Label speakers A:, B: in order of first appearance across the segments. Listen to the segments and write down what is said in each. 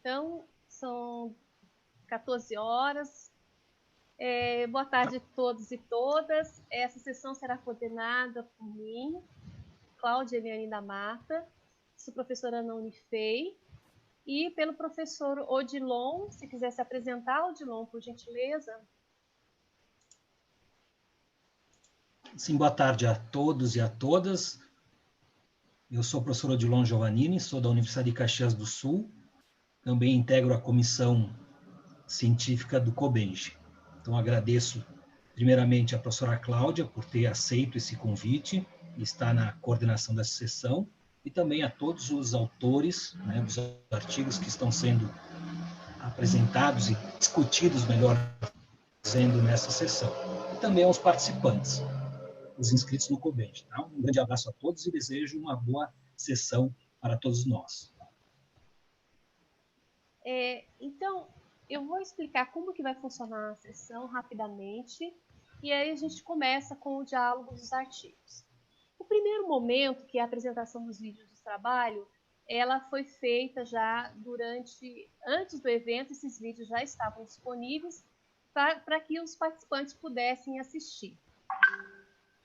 A: Então, são 14 horas. Boa tarde a todos e todas. Essa sessão será coordenada por mim, Cláudia Eliane da Mata, sou professora na Unifei, e pelo professor Odilon. Se quiser se apresentar, Odilon, por gentileza.
B: Sim, boa tarde a todos e a todas. Eu sou o professor Odilon Giovannini, sou da Universidade de Caxias do Sul, também integro a comissão científica do COBENGE. Então, agradeço primeiramente a professora Cláudia por ter aceito esse convite e estar na coordenação dessa sessão, e também a todos os autores, né, dos artigos que estão sendo apresentados e discutidos, melhor dizendo, nessa sessão. E também aos participantes, os inscritos no COBENGE. Tá? Um grande abraço a todos e desejo uma boa sessão para todos nós.
A: Então, eu vou explicar como que vai funcionar a sessão rapidamente, e aí a gente começa com o diálogo dos artigos. O primeiro momento, que é a apresentação dos vídeos do trabalho, ela foi feita já antes do evento. Esses vídeos já estavam disponíveis para que os participantes pudessem assistir.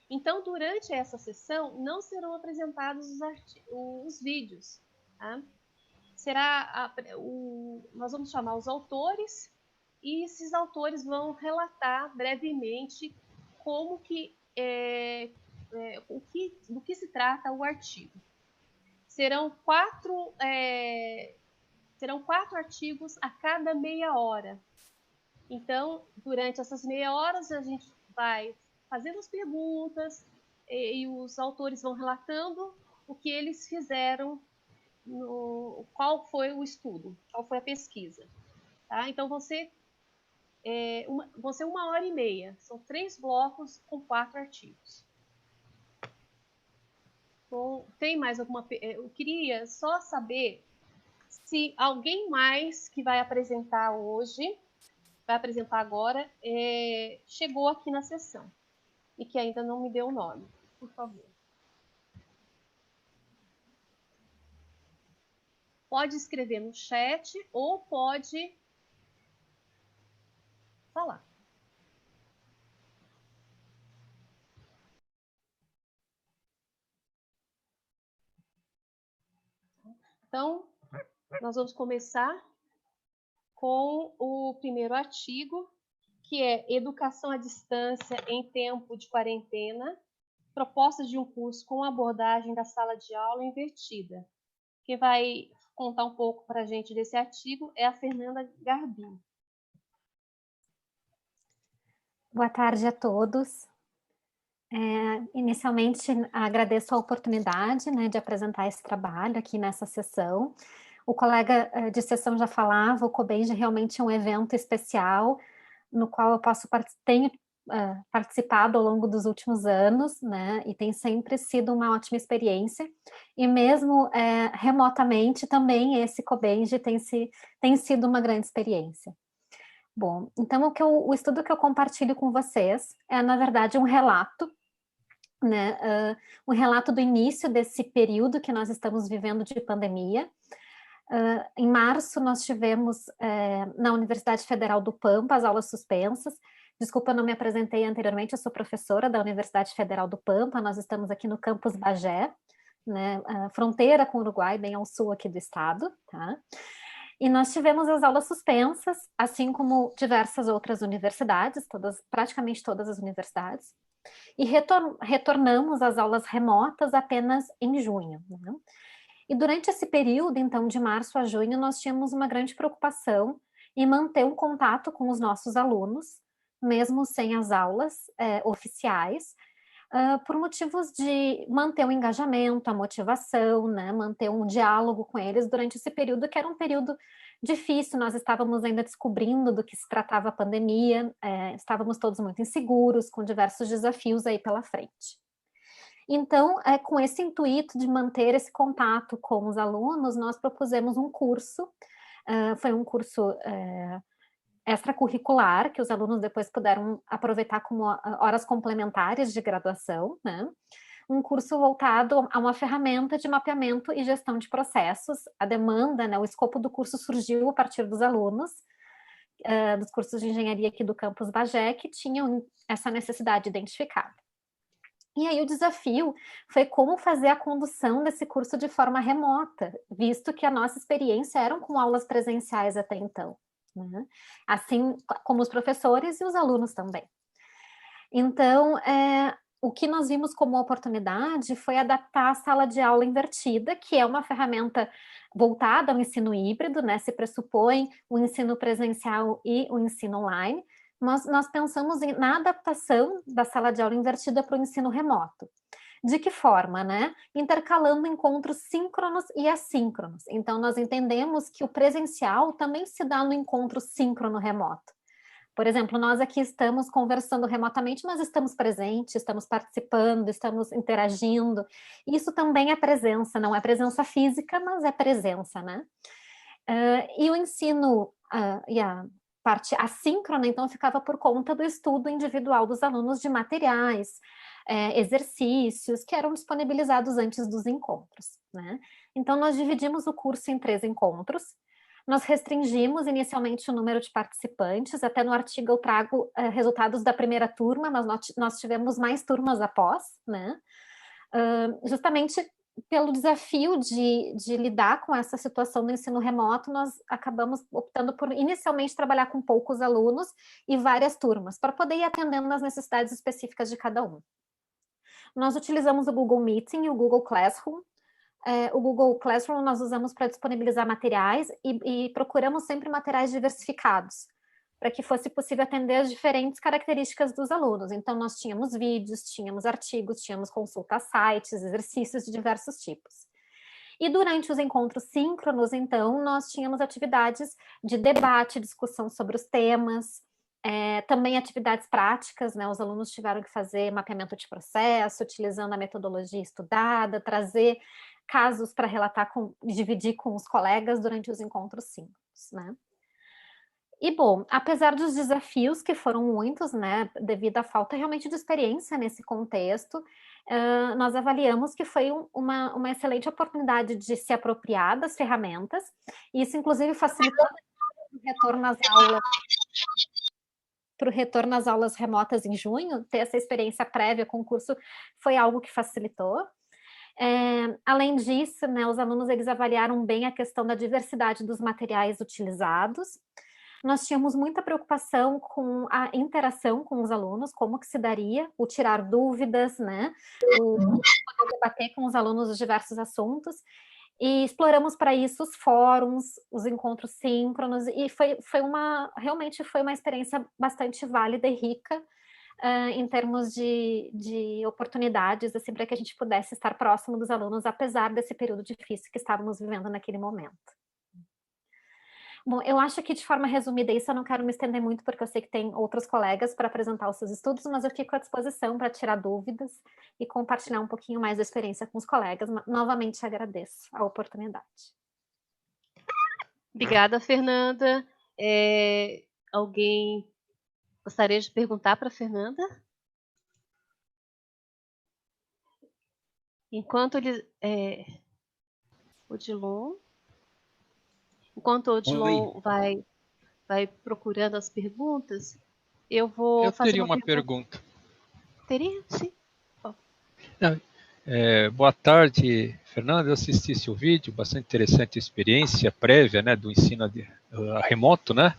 A: Então, durante essa sessão, não serão apresentados os vídeos. Tá? Nós vamos chamar os autores, e esses autores vão relatar brevemente do que se trata o artigo. Serão quatro artigos a cada meia hora. Então, durante essas meia horas, a gente vai fazendo as perguntas e os autores vão relatando o que eles fizeram, qual foi o estudo, qual foi a pesquisa. Tá? Então, vão ser 1h30. São 3 blocos com 4 artigos. Bom, tem mais alguma... Eu queria só saber se alguém mais que vai apresentar hoje, vai apresentar agora, chegou aqui na sessão e que ainda não me deu o nome, por favor. Pode escrever no chat ou pode falar. Então, nós vamos começar com o primeiro artigo, que é Educação à Distância em Tempo de Quarentena, propostas de um curso com abordagem da sala de aula invertida. Quem vai contar um pouco para a gente desse artigo é a Fernanda Garbim.
C: Boa tarde a todos. Inicialmente, agradeço a oportunidade, né, de apresentar esse trabalho aqui nessa sessão. O colega de sessão já falava, o COBENGE realmente é um evento especial, no qual eu tenho participado ao longo dos últimos anos, né, e tem sempre sido uma ótima experiência, e mesmo remotamente também esse COBENGE tem sido uma grande experiência. Bom, então o estudo que eu compartilho com vocês é, na verdade, um relato, né, um relato do início desse período que nós estamos vivendo de pandemia. Em março nós tivemos na Universidade Federal do Pampa as aulas suspensas. Desculpa, eu não me apresentei anteriormente, eu sou professora da Universidade Federal do Pampa, nós estamos aqui no campus Bagé, né, fronteira com o Uruguai, bem ao sul aqui do estado, tá? E nós tivemos as aulas suspensas, assim como diversas outras universidades, praticamente todas as universidades, e retornamos às aulas remotas apenas em junho, né? E durante esse período, então, de março a junho, nós tínhamos uma grande preocupação em manter um contato com os nossos alunos, mesmo sem as aulas oficiais, por motivos de manter o engajamento, a motivação, né, manter um diálogo com eles durante esse período, que era um período difícil. Nós estávamos ainda descobrindo do que se tratava a pandemia, estávamos todos muito inseguros, com diversos desafios aí pela frente. Então, com esse intuito de manter esse contato com os alunos, nós propusemos um curso, foi um curso extracurricular, que os alunos depois puderam aproveitar como horas complementares de graduação, né? um curso voltado a uma ferramenta de mapeamento e gestão de processos. A demanda, né, o escopo do curso surgiu a partir dos alunos dos cursos de engenharia aqui do campus Bagé, que tinham essa necessidade identificada. E aí o desafio foi como fazer a condução desse curso de forma remota, visto que a nossa experiência eram com aulas presenciais até então, né? Assim como os professores e os alunos também. Então, o que nós vimos como oportunidade foi adaptar a sala de aula invertida, que é uma ferramenta voltada ao ensino híbrido, né? Se pressupõe o ensino presencial e o ensino online, mas nós pensamos na adaptação da sala de aula invertida para o ensino remoto. De que forma, né? Intercalando encontros síncronos e assíncronos. Então, nós entendemos que o presencial também se dá no encontro síncrono remoto. Por exemplo, nós aqui estamos conversando remotamente, mas estamos presentes, estamos participando, estamos interagindo. Isso também é presença, não é presença física, mas é presença, né? E o ensino e a parte assíncrona, então, ficava por conta do estudo individual dos alunos de materiais, exercícios que eram disponibilizados antes dos encontros, né? Então, nós dividimos o curso em 3 encontros. Nós restringimos inicialmente o número de participantes, até no artigo eu trago resultados da primeira turma, mas nós tivemos mais turmas após, né? Justamente pelo desafio de lidar com essa situação do ensino remoto, nós acabamos optando por inicialmente trabalhar com poucos alunos e várias turmas, para poder ir atendendo às necessidades específicas de cada um. Nós utilizamos o Google Meeting e o Google Classroom. O Google Classroom nós usamos para disponibilizar materiais e procuramos sempre materiais diversificados, para que fosse possível atender as diferentes características dos alunos. Então, nós tínhamos vídeos, tínhamos artigos, tínhamos consulta a sites, exercícios de diversos tipos. E durante os encontros síncronos, então, nós tínhamos atividades de debate, discussão sobre os temas, também atividades práticas, né? Os alunos tiveram que fazer mapeamento de processo, utilizando a metodologia estudada, trazer casos para relatar, dividir com os colegas durante os encontros síncronos, né? E, bom, apesar dos desafios, que foram muitos, né, devido à falta realmente de experiência nesse contexto, nós avaliamos que foi uma excelente oportunidade de se apropriar das ferramentas, e isso, inclusive, facilitou o retorno às aulas, para o retorno às aulas remotas em junho. Ter essa experiência prévia com o curso foi algo que facilitou. Além disso, né, os alunos eles avaliaram bem a questão da diversidade dos materiais utilizados. Nós tínhamos muita preocupação com a interação com os alunos, como que se daria, o tirar dúvidas, né, o poder debater com os alunos os diversos assuntos, e exploramos para isso os fóruns, os encontros síncronos, e realmente foi uma experiência bastante válida e rica, em termos de oportunidades, assim, para que a gente pudesse estar próximo dos alunos, apesar desse período difícil que estávamos vivendo naquele momento. Bom, eu acho que de forma resumida isso eu não quero me estender muito, porque eu sei que tem outros colegas para apresentar os seus estudos, mas eu fico à disposição para tirar dúvidas e compartilhar um pouquinho mais da experiência com os colegas. Novamente agradeço a oportunidade.
A: Obrigada, Fernanda. Alguém gostaria de perguntar para a Fernanda? Enquanto o Odilon vai procurando as perguntas, eu vou fazer
D: teria uma pergunta.
A: Teria? Sim.
D: Boa tarde, Fernanda. Eu assisti seu vídeo, bastante interessante a experiência prévia, né, do ensino remoto, né?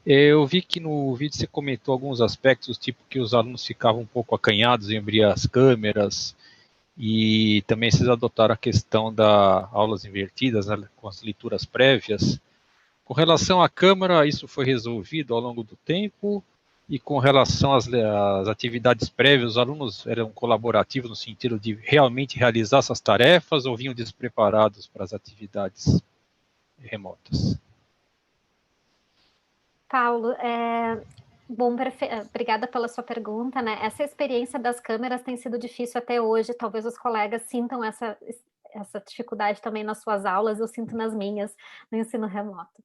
D: Eu vi que no vídeo você comentou alguns aspectos, tipo que os alunos ficavam um pouco acanhados em abrir as câmeras, e também vocês adotaram a questão das aulas invertidas, né, com as leituras prévias. Com relação à câmera, isso foi resolvido ao longo do tempo? E com relação às atividades prévias, os alunos eram colaborativos no sentido de realmente realizar essas tarefas ou vinham despreparados para as atividades remotas?
C: Paulo, bom, obrigada pela sua pergunta, né? Essa experiência das câmeras tem sido difícil até hoje, talvez os colegas sintam essa dificuldade também nas suas aulas, eu sinto nas minhas, no ensino remoto.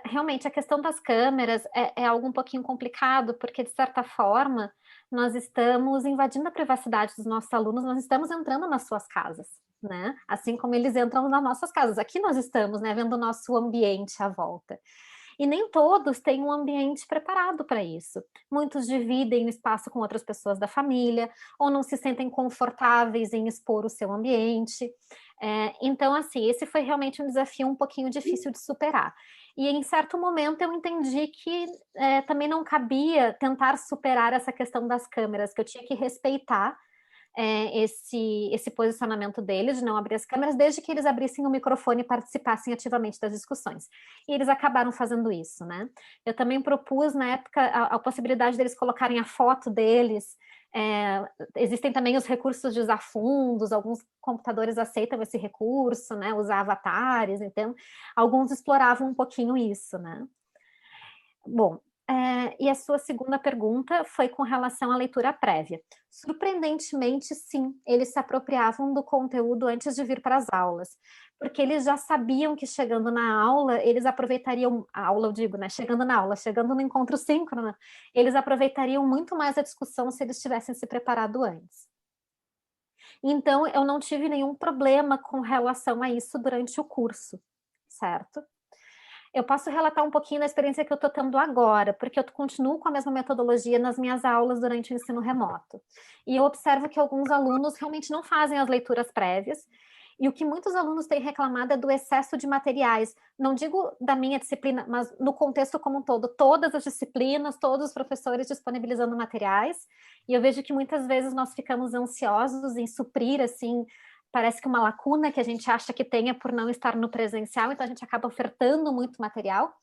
C: Realmente, a questão das câmeras é algo um pouquinho complicado, porque, de certa forma, nós estamos invadindo a privacidade dos nossos alunos, nós estamos entrando nas suas casas, né? Assim como eles entram nas nossas casas. Aqui nós estamos, né, vendo o nosso ambiente à volta. E nem todos têm um ambiente preparado para isso. Muitos dividem o espaço com outras pessoas da família, ou não se sentem confortáveis em expor o seu ambiente. Então, assim, esse foi realmente um desafio um pouquinho difícil de superar. E em certo momento eu entendi que também não cabia tentar superar essa questão das câmeras, que eu tinha que respeitar esse posicionamento deles, de não abrir as câmeras, desde que eles abrissem o microfone e participassem ativamente das discussões. E eles acabaram fazendo isso, né? Eu também propus, na época, a possibilidade deles colocarem a foto deles. Existem também os recursos de usar fundos, alguns computadores aceitam esse recurso, né? Usar avatares, então, alguns exploravam um pouquinho isso, né? Bom, e a sua segunda pergunta foi com relação à leitura prévia. Surpreendentemente, sim, eles se apropriavam do conteúdo antes de vir para as aulas, porque eles já sabiam que chegando na aula, eles aproveitariam, a aula eu digo, né, chegando na aula, chegando no encontro síncrono, eles aproveitariam muito mais a discussão se eles tivessem se preparado antes. Então, eu não tive nenhum problema com relação a isso durante o curso, certo? Eu posso relatar um pouquinho da experiência que eu estou tendo agora, porque eu continuo com a mesma metodologia nas minhas aulas durante o ensino remoto. E eu observo que alguns alunos realmente não fazem as leituras prévias, e o que muitos alunos têm reclamado é do excesso de materiais. Não digo da minha disciplina, mas no contexto como um todo, todas as disciplinas, todos os professores disponibilizando materiais, e eu vejo que muitas vezes nós ficamos ansiosos em suprir, assim, parece que uma lacuna que a gente acha que tenha por não estar no presencial, então a gente acaba ofertando muito material.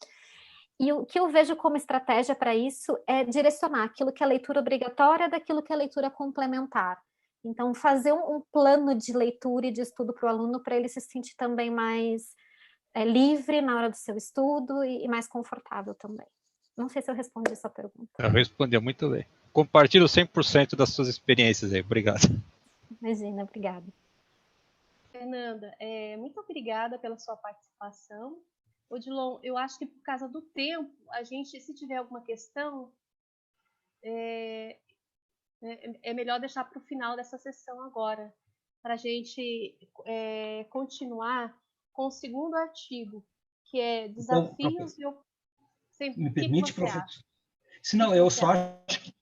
C: E o que eu vejo como estratégia para isso é direcionar aquilo que é leitura obrigatória daquilo que é leitura complementar. Então, fazer um plano de leitura e de estudo para o aluno, para ele se sentir também mais livre na hora do seu estudo e mais confortável também. Não sei se eu respondi a sua pergunta.
D: Eu respondi muito bem. Compartilho 100% das suas experiências aí. Obrigado.
C: Imagina, obrigada.
A: Fernanda, muito obrigada pela sua participação. Odilon, eu acho que por causa do tempo, a gente, se tiver alguma questão, é melhor deixar para o final dessa sessão agora, para a gente continuar com o segundo artigo, que é desafios
B: Me permite, professor? Senão, eu só acho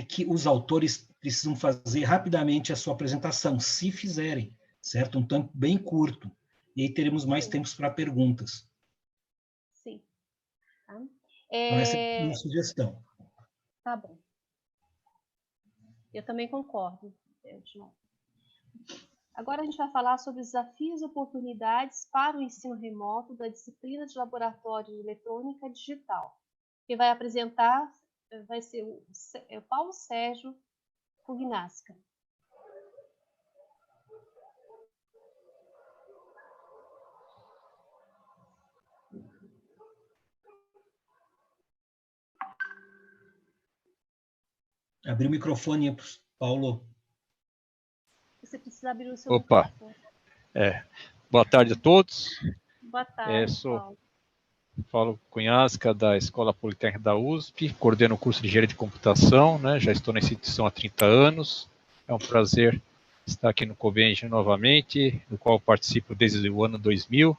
B: que os autores precisam fazer rapidamente a sua apresentação, se fizerem. Certo? Um tempo bem curto. E aí teremos mais tempos para perguntas.
A: Sim. Tá?
B: Então, essa é a minha sugestão.
A: Tá bom. Eu também concordo. Agora a gente vai falar sobre desafios e oportunidades para o ensino remoto da disciplina de Laboratório de Eletrônica Digital. Quem vai apresentar vai ser o Paulo Sérgio Pugnasca.
B: Abrir o microfone, Paulo.
A: Você precisa abrir o seu
D: microfone. Boa tarde a todos.
A: Boa tarde,
D: sou Paulo Cunhasca, da Escola Politécnica da USP, coordeno o curso de Engenharia de Computação, né? Já estou na instituição há 30 anos. É um prazer estar aqui no Cobenge novamente, do qual participo desde o ano 2000.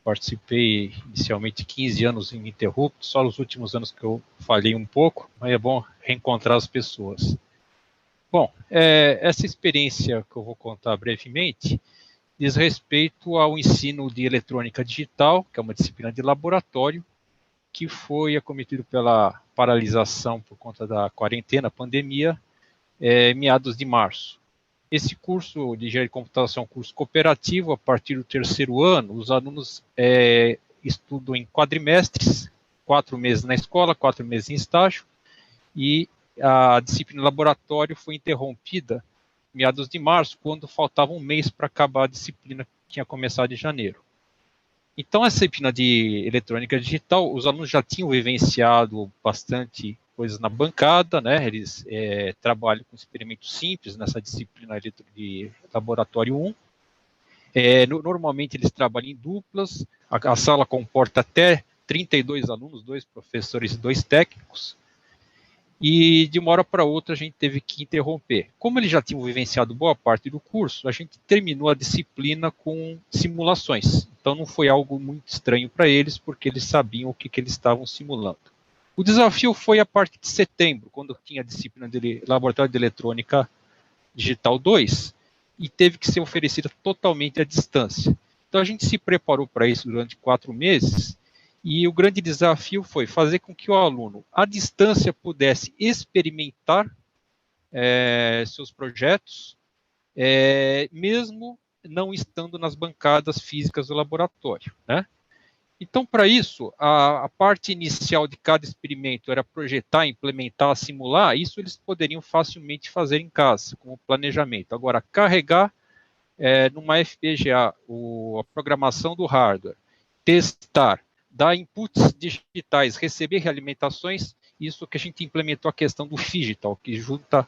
D: Participei inicialmente 15 anos ininterruptos, só nos últimos anos que eu falhei um pouco, mas é bom reencontrar as pessoas. Bom, essa experiência que eu vou contar brevemente diz respeito ao ensino de eletrônica digital, que é uma disciplina de laboratório, que foi acometido pela paralisação por conta da quarentena, pandemia, meados de março. Esse curso de engenharia de computação é um curso cooperativo. A partir do terceiro ano, os alunos estudam em quadrimestres, 4 meses na escola, 4 meses em estágio, e a disciplina laboratório foi interrompida em meados de março, quando faltava um mês para acabar a disciplina que tinha começado em janeiro. Então, essa disciplina de eletrônica digital, os alunos já tinham vivenciado bastante coisas na bancada, né? Eles trabalham com experimentos simples nessa disciplina de laboratório 1. Normalmente eles trabalham em duplas, a sala comporta até 32 alunos, 2 professores e 2 técnicos, e de uma hora para outra a gente teve que interromper. Como eles já tinham vivenciado boa parte do curso, a gente terminou a disciplina com simulações. Então não foi algo muito estranho para eles, porque eles sabiam o que eles estavam simulando. O desafio foi a partir de setembro, quando tinha a disciplina de Laboratório de Eletrônica Digital 2, e teve que ser oferecida totalmente à distância. Então a gente se preparou para isso durante 4 meses, e o grande desafio foi fazer com que o aluno, à distância, pudesse experimentar seus projetos, mesmo não estando nas bancadas físicas do laboratório, né? Então, para isso, a parte inicial de cada experimento era projetar, implementar, simular. Isso eles poderiam facilmente fazer em casa, como planejamento. Agora, carregar numa FPGA a programação do hardware, testar, dar inputs digitais, receber realimentações, isso que a gente implementou a questão do Phygital, que junta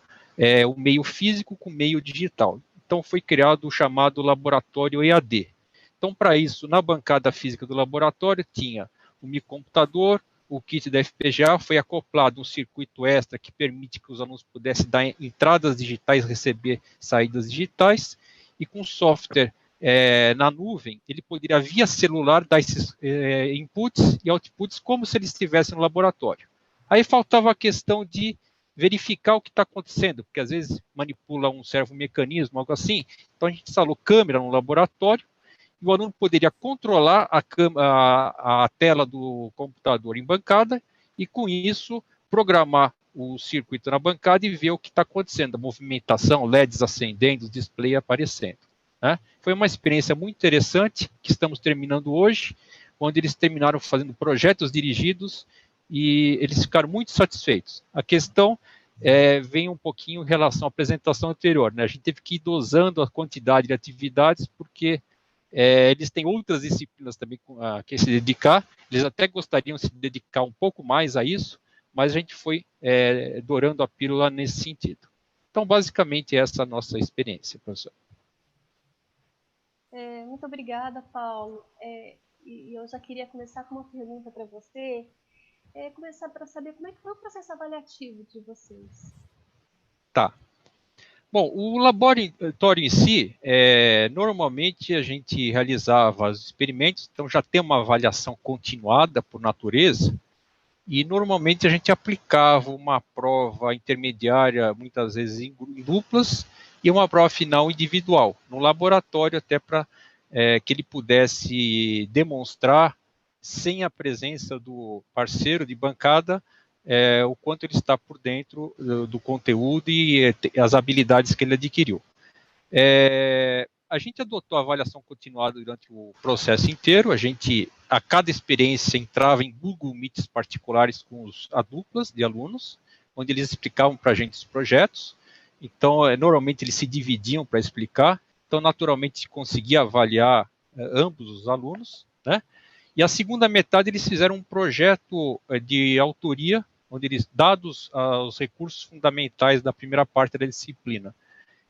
D: o meio físico com o meio digital. Então, foi criado o chamado laboratório EAD. Então, para isso, na bancada física do laboratório, tinha o microcomputador, o kit da FPGA, foi acoplado um circuito extra que permite que os alunos pudessem dar entradas digitais, receber saídas digitais, e com software na nuvem, ele poderia, via celular, dar esses inputs e outputs como se ele estivesse no laboratório. Aí faltava a questão de verificar o que está acontecendo, porque às vezes manipula um servomecanismo, algo assim. Então a gente instalou câmera no laboratório, e o aluno poderia controlar a tela do computador em bancada e, com isso, programar o circuito na bancada e ver o que está acontecendo, a movimentação, LEDs acendendo, display aparecendo, né? Foi uma experiência muito interessante que estamos terminando hoje, onde eles terminaram fazendo projetos dirigidos e eles ficaram muito satisfeitos. A questão vem um pouquinho em relação à apresentação anterior, né? A gente teve que ir dosando a quantidade de atividades, porque eles têm outras disciplinas também a que se dedicar, eles até gostariam de se dedicar um pouco mais a isso, mas a gente foi dourando a pílula nesse sentido. Então, basicamente, essa é a nossa experiência, professor.
A: Muito obrigada, Paulo. E eu já queria começar com uma pergunta para você, começar para saber como é que foi o processo avaliativo de vocês.
D: Tá. Bom, o laboratório em si, normalmente a gente realizava os experimentos, então já tem uma avaliação continuada por natureza, e normalmente a gente aplicava uma prova intermediária, muitas vezes em duplas, e uma prova final individual, no laboratório, até para que ele pudesse demonstrar, sem a presença do parceiro de bancada, o quanto ele está por dentro do conteúdo e as habilidades que ele adquiriu. A gente adotou a avaliação continuada durante o processo inteiro, a cada experiência, entrava em Google Meets particulares com as duplas de alunos, onde eles explicavam para a gente os projetos. Então, normalmente eles se dividiam para explicar, então naturalmente se conseguia avaliar ambos os alunos, né? E a segunda metade eles fizeram um projeto de autoria, onde eles, dados os recursos fundamentais da primeira parte da disciplina,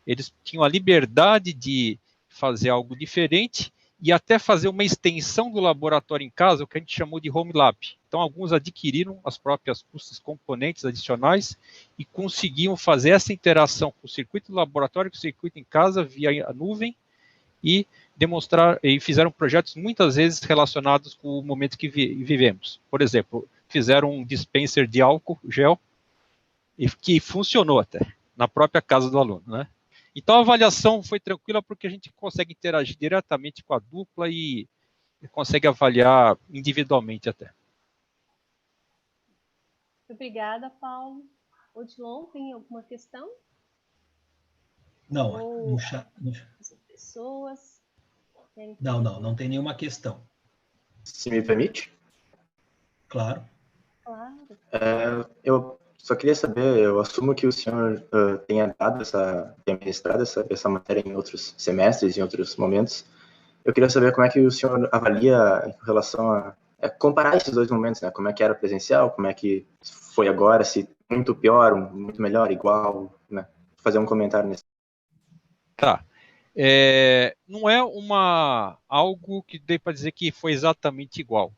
D: eles tinham a liberdade de fazer algo diferente e até fazer uma extensão do laboratório em casa, o que a gente chamou de Home Lab. Então, alguns adquiriram as próprias componentes adicionais e conseguiam fazer essa interação com o circuito do laboratório, com o circuito em casa, via a nuvem, e demonstrar, e fizeram projetos muitas vezes relacionados com o momento que vivemos. Por exemplo, fizeram um dispenser de álcool gel, que funcionou até, na própria casa do aluno, né? Então a avaliação foi tranquila porque a gente consegue interagir diretamente com a dupla e consegue avaliar individualmente até.
A: Obrigada, Paulo. Odilon, tem alguma questão?
B: Não,
A: as pessoas.
B: Não tem nenhuma questão.
E: Se me permite?
A: Claro.
E: Eu só queria saber, eu assumo que o senhor tenha ministrado essa matéria em outros semestres, em outros momentos. Eu queria saber como é que o senhor avalia em relação a comparar esses dois momentos, né? Como é que era presencial, como é que foi agora, se muito pior, muito melhor, igual, né? Fazer um comentário nesse.
D: Tá. Não é algo que dê para dizer que foi exatamente igual.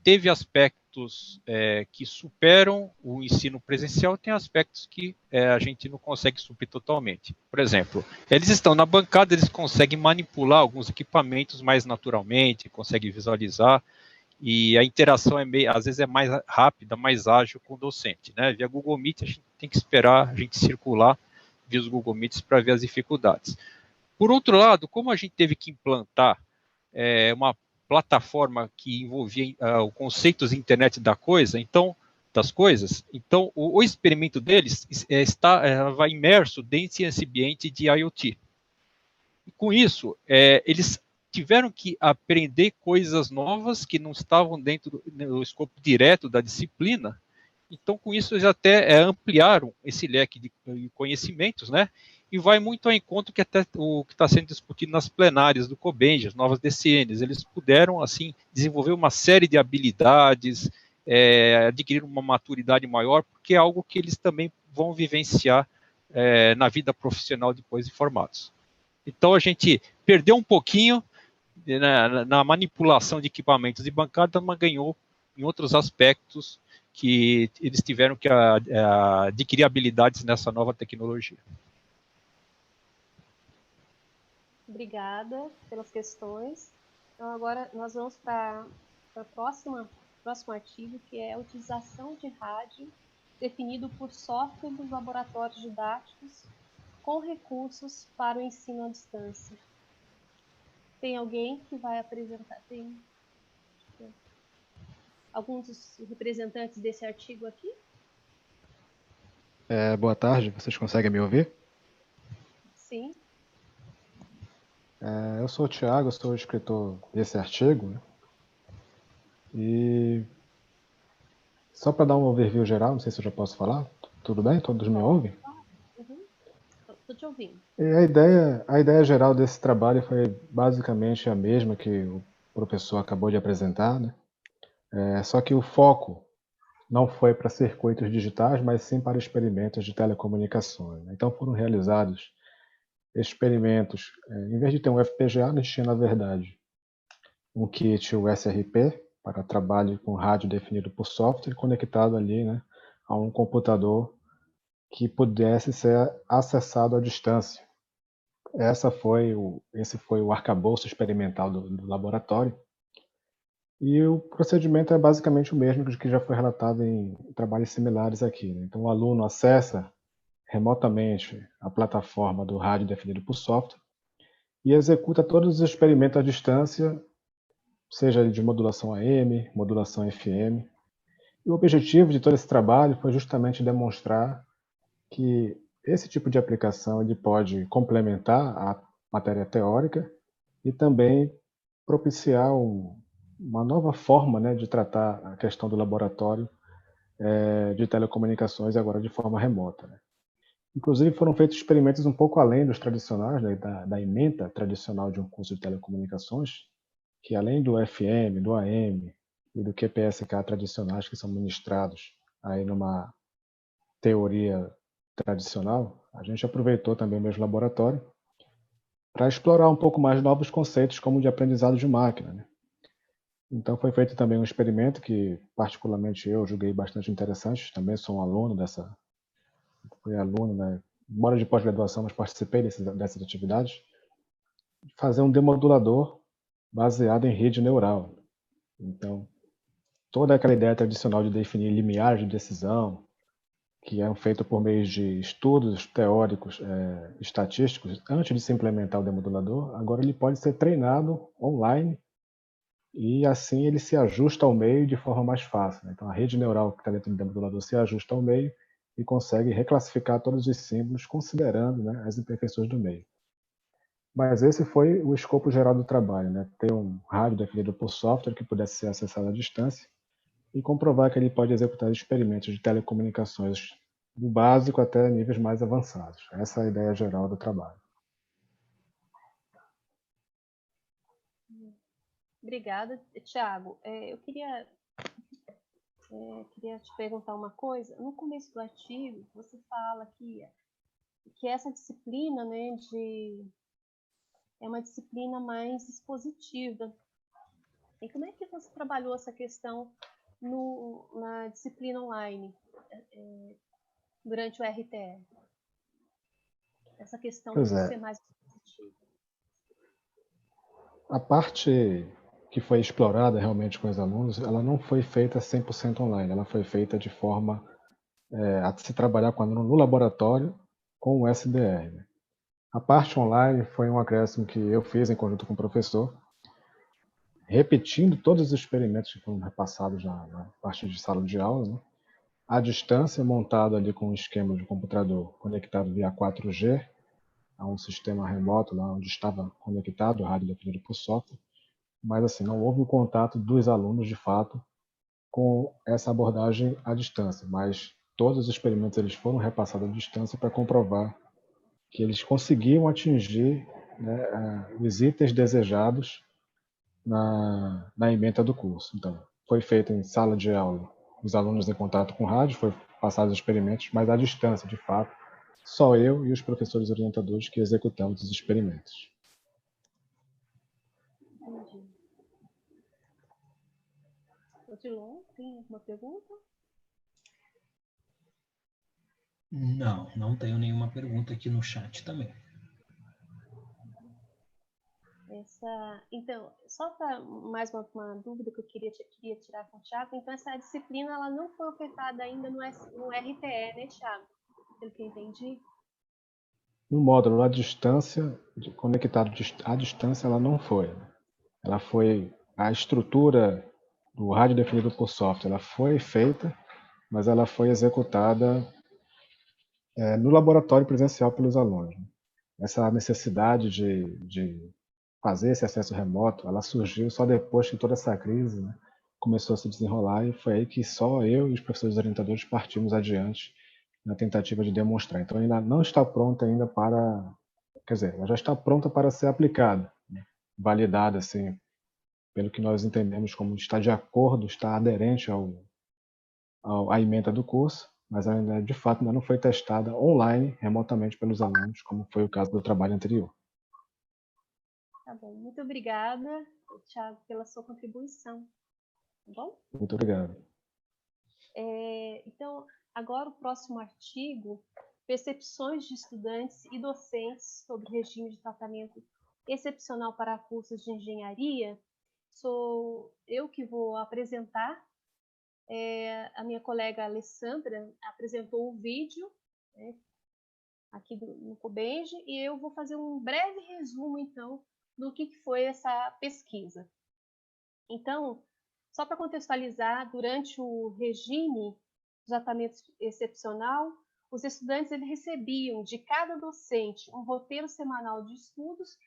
D: Teve aspectos aspectos que superam o ensino presencial, tem aspectos que a gente não consegue suprir totalmente. Por exemplo, eles estão na bancada, eles conseguem manipular alguns equipamentos mais naturalmente, conseguem visualizar, e a interação às vezes é mais rápida, mais ágil com o docente, né? Via Google Meet, a gente tem que esperar a gente circular via os Google Meets para ver as dificuldades. Por outro lado, como a gente teve que implantar uma plataforma que envolvia o conceito de internet das coisas, então o experimento deles vai imerso dentro desse ambiente de IoT. E com isso, eles tiveram que aprender coisas novas que não estavam dentro do escopo direto da disciplina. Então, com isso, eles até ampliaram esse leque de conhecimentos, né? E vai muito ao encontro que até o que está sendo discutido nas plenárias do COBENJ, as novas DCNs. Eles puderam, assim, desenvolver uma série de habilidades, adquirir uma maturidade maior, porque é algo que eles também vão vivenciar na vida profissional depois de formados. Então, a gente perdeu um pouquinho na manipulação de equipamentos de bancada, mas ganhou em outros aspectos que eles tiveram que adquirir habilidades nessa nova tecnologia.
A: Obrigada pelas questões. Então, agora nós vamos para o próximo artigo, que é a utilização de rádio definido por software dos laboratórios didáticos com recursos para o ensino à distância. Tem alguém que vai apresentar? Tem alguns dos representantes desse artigo aqui?
F: Boa tarde, vocês conseguem me ouvir?
A: Sim.
F: Eu sou o Thiago, eu sou o escritor desse artigo, né? E só para dar um overview geral, não sei se eu já posso falar. Tudo bem? Todos me ouvem?
A: Uhum. Estou te ouvindo.
F: E a ideia geral desse trabalho foi basicamente a mesma que o professor acabou de apresentar, né? Só que o foco não foi para circuitos digitais, mas sim para experimentos de telecomunicações, né? Então foram realizados experimentos, em vez de ter um FPGA, a gente tinha, na verdade, um kit USRP para trabalho com rádio definido por software, conectado ali, né, a um computador que pudesse ser acessado à distância. Esse foi o arcabouço experimental do laboratório. E o procedimento é basicamente o mesmo que já foi relatado em trabalhos similares aqui, né? Então o aluno acessa remotamente a plataforma do rádio definido por software e executa todos os experimentos à distância, seja de modulação AM, modulação FM. E o objetivo de todo esse trabalho foi justamente demonstrar que esse tipo de aplicação ele pode complementar a matéria teórica e também propiciar uma nova forma, né, de tratar a questão do laboratório de telecomunicações agora de forma remota, né? Inclusive foram feitos experimentos um pouco além dos tradicionais, né, da ementa tradicional de um curso de telecomunicações, que além do FM, do AM e do QPSK tradicionais que são ministrados aí numa teoria tradicional, a gente aproveitou também o mesmo laboratório para explorar um pouco mais novos conceitos como de aprendizado de máquina, né? Então foi feito também um experimento que particularmente eu julguei bastante interessante, também sou um aluno fui aluno, né, embora de pós-graduação, mas participei dessas atividades, fazer um demodulador baseado em rede neural. Então, toda aquela ideia tradicional de definir limiares de decisão, que é feito por meio de estudos teóricos, estatísticos, antes de se implementar o demodulador, agora ele pode ser treinado online e assim ele se ajusta ao meio de forma mais fácil, né? Então, a rede neural que está dentro do demodulador se ajusta ao meio e consegue reclassificar todos os símbolos considerando, né, as imperfeições do meio. Mas esse foi o escopo geral do trabalho, né? Ter um rádio definido por software que pudesse ser acessado à distância e comprovar que ele pode executar experimentos de telecomunicações do básico até níveis mais avançados. Essa é a ideia geral do trabalho.
A: Obrigada, Thiago. Eu queria te perguntar uma coisa. No começo do artigo, você fala que essa disciplina, né, é uma disciplina mais expositiva. E como é que você trabalhou essa questão na disciplina online, durante o RTE? Essa questão de ser mais positiva.
F: A parte que foi explorada realmente com os alunos, ela não foi feita 100% online, ela foi feita de forma a se trabalhar com o aluno no laboratório com o SDR. Né? A parte online foi um acréscimo que eu fiz em conjunto com o professor, repetindo todos os experimentos que foram repassados na parte de sala de aula, né? À distância, montado ali com um esquema de computador conectado via 4G a um sistema remoto lá onde estava conectado o rádio definido por software, mas assim, não houve o contato dos alunos de fato com essa abordagem à distância, mas todos os experimentos eles foram repassados à distância para comprovar que eles conseguiam atingir, né, os itens desejados na ementa do curso. Então, foi feito em sala de aula, os alunos em contato com o rádio, foi passados os experimentos, mas à distância, de fato, só eu e os professores orientadores que executamos os experimentos.
A: Entendi. Odilon, tem alguma pergunta?
B: Não tenho nenhuma pergunta aqui no chat também.
A: Então, só para mais uma dúvida que eu queria tirar com o Thiago, então essa disciplina ela não foi ofertada ainda no RTE, né, Thiago? Pelo que eu entendi.
F: No módulo à distância, conectado à distância, ela não foi. Ela foi a estrutura do rádio definido por software, ela foi feita, mas ela foi executada no laboratório presencial pelos alunos. Essa necessidade de fazer esse acesso remoto, ela surgiu só depois que toda essa crise, né, começou a se desenrolar, e foi aí que só eu e os professores orientadores partimos adiante na tentativa de demonstrar. Então, ainda não está pronta ainda para, quer dizer, ela já está pronta para ser aplicada, né, validada assim, pelo que nós entendemos como está de acordo, está aderente à ementa do curso, mas ainda de fato ainda não foi testada online, remotamente pelos alunos, como foi o caso do trabalho anterior.
A: Tá bom, muito obrigada, Thiago, pela sua contribuição. Tá bom?
F: Muito obrigado.
A: Então, agora o próximo artigo, percepções de estudantes e docentes sobre o regime de tratamento excepcional para cursos de engenharia. Sou eu que vou apresentar. A minha colega Alessandra apresentou o vídeo, né, aqui no Cobenge, e eu vou fazer um breve resumo, então, do que foi essa pesquisa. Então, só para contextualizar, durante o regime de tratamento excepcional, os estudantes eles recebiam de cada docente um roteiro semanal de estudos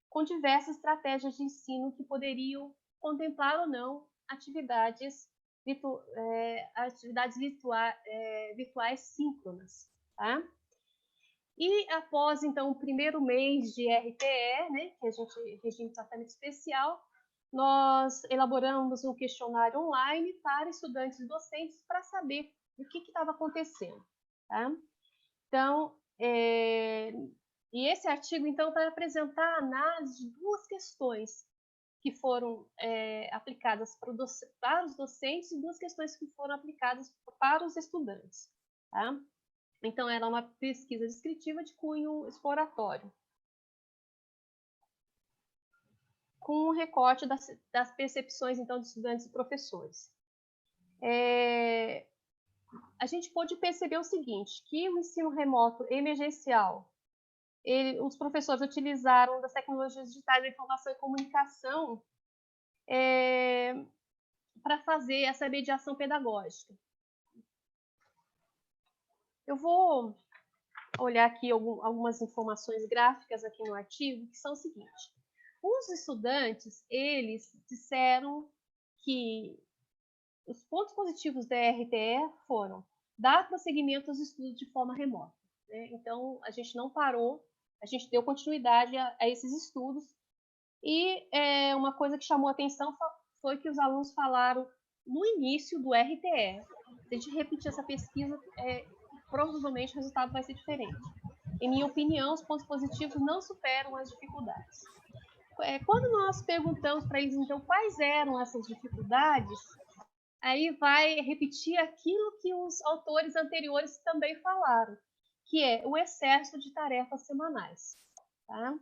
A: com diversas estratégias de ensino que poderiam contemplar ou não atividades virtuais síncronas. Tá? E após, então, o primeiro mês de RTE, né, que a gente regime de tratamento especial, nós elaboramos um questionário online para estudantes e docentes para saber o que estava acontecendo. Tá? Então, e esse artigo, então, vai apresentar a análise de duas questões que foram aplicadas para os docentes e duas questões que foram aplicadas para os estudantes. Tá? Então, era uma pesquisa descritiva de cunho exploratório, com um recorte das percepções, então, de estudantes e professores. A gente pôde perceber o seguinte, que o ensino remoto emergencial, os professores utilizaram das tecnologias digitais da informação e comunicação para fazer essa mediação pedagógica. Eu vou olhar aqui algumas informações gráficas aqui no artigo, que são o seguinte. Os estudantes, eles disseram que os pontos positivos da RTE foram dar prosseguimento aos estudos de forma remota. Né? Então, a gente não parou, a gente deu continuidade a esses estudos. E uma coisa que chamou a atenção foi que os alunos falaram no início do RTE. Se a gente repetir essa pesquisa, provavelmente o resultado vai ser diferente. Em minha opinião, os pontos positivos não superam as dificuldades. Quando nós perguntamos para eles, então, quais eram essas dificuldades, aí vai repetir aquilo que os autores anteriores também falaram, que é o excesso de tarefas semanais. Tá?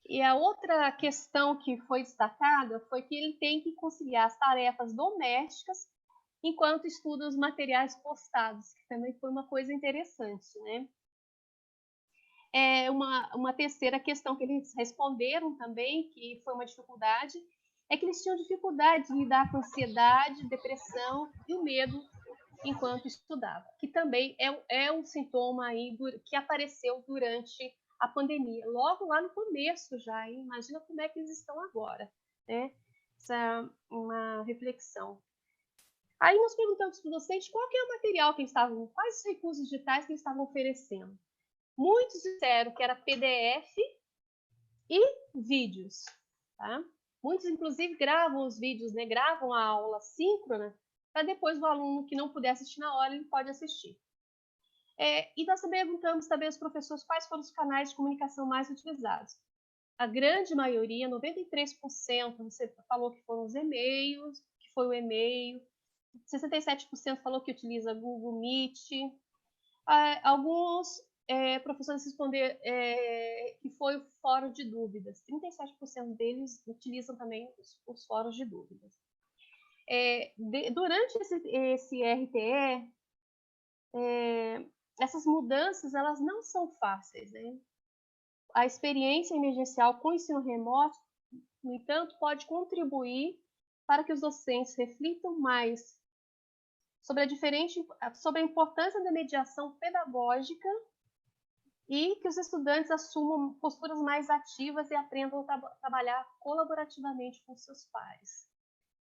A: E a outra questão que foi destacada foi que ele tem que conciliar as tarefas domésticas enquanto estuda os materiais postados, que também foi uma coisa interessante, né? Uma terceira questão que eles responderam também, que foi uma dificuldade, é que eles tinham dificuldade de lidar com ansiedade, depressão e o medo enquanto estudava, que também é um sintoma aí que apareceu durante a pandemia, logo lá no começo já, hein? Imagina como é que eles estão agora, né? Essa é uma reflexão. Aí nós perguntamos para os docentes qual que é o material que eles estavam, quais os recursos digitais que eles estavam oferecendo. Muitos disseram que era PDF e vídeos, tá? Muitos, inclusive, gravam os vídeos, né? Gravam a aula síncrona, para depois o aluno que não puder assistir na hora, ele pode assistir. E nós também perguntamos também aos professores quais foram os canais de comunicação mais utilizados. A grande maioria, 93%, você falou que foram os e-mails, que foi o e-mail. 67% falou que utiliza Google Meet. Alguns professores responderam que foi o fórum de dúvidas. 37% deles utilizam também os fóruns de dúvidas. Durante esse RTE, essas mudanças elas não são fáceis, né? A experiência emergencial com o ensino remoto, no entanto, pode contribuir para que os docentes reflitam mais sobre a importância da mediação pedagógica e que os estudantes assumam posturas mais ativas e aprendam a trabalhar colaborativamente com seus pares.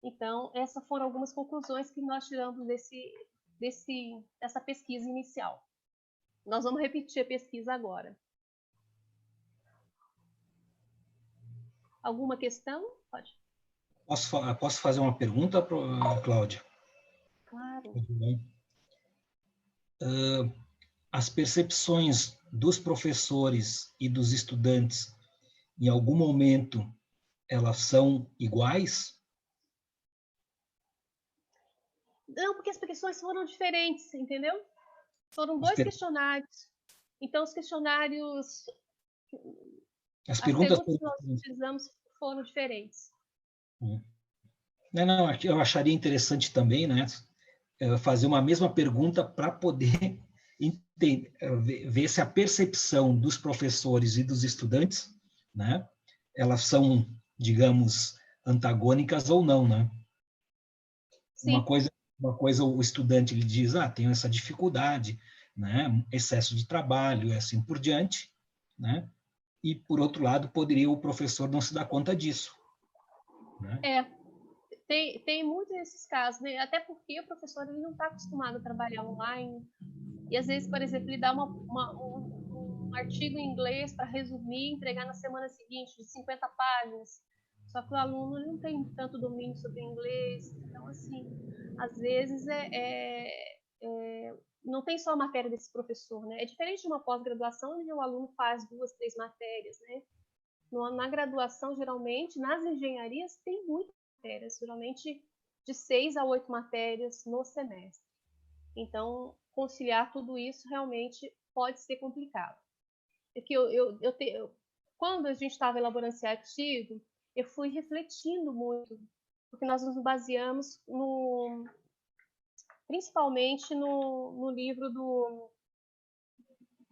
A: Então, essas foram algumas conclusões que nós tiramos dessa pesquisa inicial. Nós vamos repetir a pesquisa agora. Alguma questão? Pode.
B: Posso fazer uma pergunta, Cláudia?
A: Claro.
B: As percepções dos professores e dos estudantes, em algum momento, elas são iguais?
A: Não, porque as questões foram diferentes, entendeu? Foram 2 questionários. Então, os questionários...
B: As perguntas
A: que nós utilizamos foram diferentes.
B: Não, eu acharia interessante também, né, fazer uma mesma pergunta para poder ver se a percepção dos professores e dos estudantes, né, elas são, digamos, antagônicas ou não, né? Sim. Uma coisa o estudante ele diz, tenho essa dificuldade, né, excesso de trabalho e assim por diante, né? E, por outro lado, poderia o professor não se dar conta disso. Né?
A: Tem muitos desses casos, né? Até porque o professor ele não está acostumado a trabalhar online. E, às vezes, por exemplo, ele dá um artigo em inglês para resumir e entregar na semana seguinte, de 50 páginas. Só que o aluno ele não tem tanto domínio sobre inglês. Então, assim, às vezes não tem só a matéria desse professor, né? É diferente de uma pós-graduação onde o aluno faz 2, 3 matérias, né? Na graduação, geralmente, nas engenharias, tem muitas matérias, geralmente de 6 a 8 matérias no semestre. Então, conciliar tudo isso realmente pode ser complicado. Quando a gente estava elaborando esse artigo, eu fui refletindo muito, porque nós nos baseamos principalmente no livro do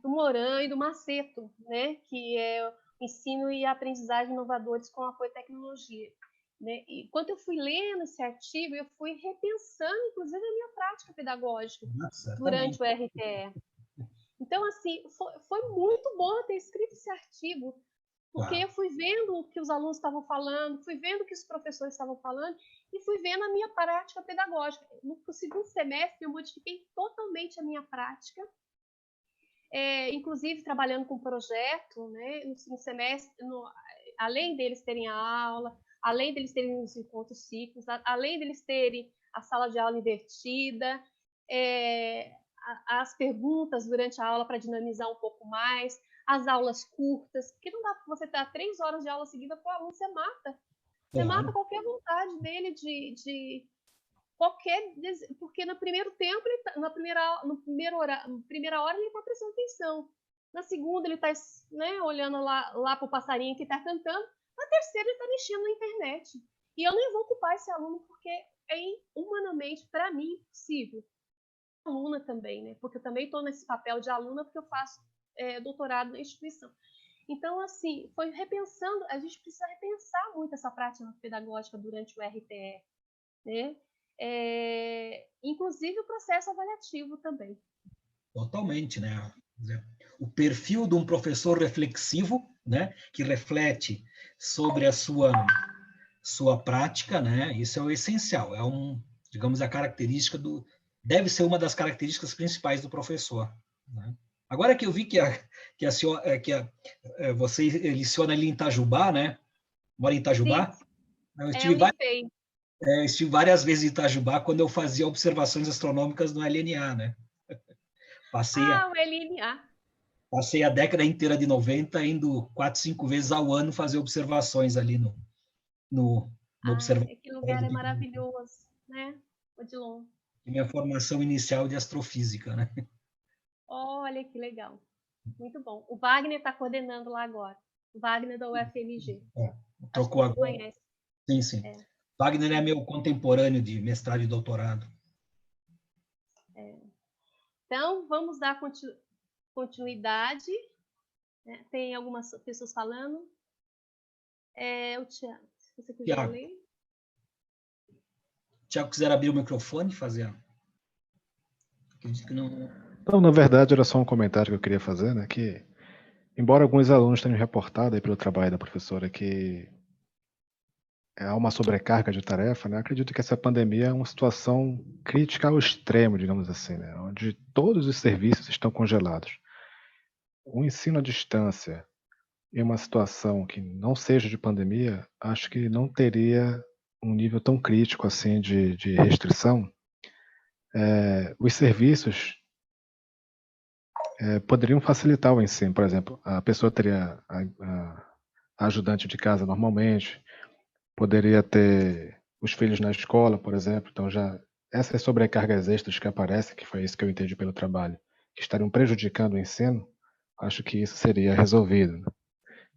A: Moran e do Maceto, né, que é o Ensino e Aprendizagem Inovadores com Apoio à Tecnologia. Né? E quando eu fui lendo esse artigo, eu fui repensando, inclusive, a minha prática pedagógica durante o RTE. Então, assim, foi muito bom ter escrito esse artigo, porque eu fui vendo o que os alunos estavam falando, fui vendo o que os professores estavam falando e fui vendo a minha prática pedagógica. No segundo semestre, eu modifiquei totalmente a minha prática, inclusive trabalhando com projeto, né? No segundo semestre, além deles terem a aula, além deles terem os encontros ciclos, além deles terem a sala de aula invertida, as perguntas durante a aula para dinamizar um pouco mais, as aulas curtas, porque não dá para você dar 3 horas de aula seguida para o aluno, você mata. Você mata qualquer vontade dele de porque no primeiro tempo, na primeira hora, ele está prestando atenção. Na segunda, ele está, né, olhando lá para o passarinho que está cantando. Na terceira, ele está mexendo na internet. E eu não vou culpar esse aluno, porque é humanamente, para mim, impossível. Aluna também, né? Porque eu também estou nesse papel de aluna, porque eu faço doutorado na instituição. Então, assim, foi repensando, a gente precisa repensar muito essa prática pedagógica durante o RTE, né? Inclusive o processo avaliativo também.
B: Totalmente, né? O perfil de um professor reflexivo, né, que reflete sobre a sua prática, né? Isso é o essencial, digamos, a característica deve ser uma das características principais do professor, né? Agora que eu vi que você leciona ali em Itajubá, né? Mora em Itajubá?
A: Sim.
B: Eu estive várias vezes em Itajubá quando eu fazia observações astronômicas no LNA, né?
A: O LNA.
B: Passei a década inteira de 90 indo 4, 5 vezes ao ano fazer observações ali no observatório.
A: Que lugar é maravilhoso, né? Odilon.
B: Minha formação inicial de astrofísica, né?
A: Olha que legal. Muito bom. O Wagner está coordenando lá agora. O Wagner da UFMG.
B: Trocou agora.
A: Conhece.
B: Sim. Wagner é meu contemporâneo de mestrado e doutorado.
A: Então, vamos dar continuidade. Tem algumas pessoas falando. O Tiago, se você quiser ler.
B: Tiago, quiser abrir o microfone e fazer. Acredito que não.
F: Não, na verdade, era só um comentário que eu queria fazer, né? Que, embora alguns alunos tenham reportado aí pelo trabalho da professora que há uma sobrecarga de tarefa, né? Acredito que essa pandemia é uma situação crítica ao extremo, digamos assim, né? Onde todos os serviços estão congelados. O ensino à distância em uma situação que não seja de pandemia, acho que não teria um nível tão crítico assim de restrição. Os serviços poderiam facilitar o ensino. Por exemplo, a pessoa teria a ajudante de casa normalmente, poderia ter os filhos na escola, por exemplo. Então, já essas sobrecargas extras que aparecem, que foi isso que eu entendi pelo trabalho, que estariam prejudicando o ensino, acho que isso seria resolvido, né?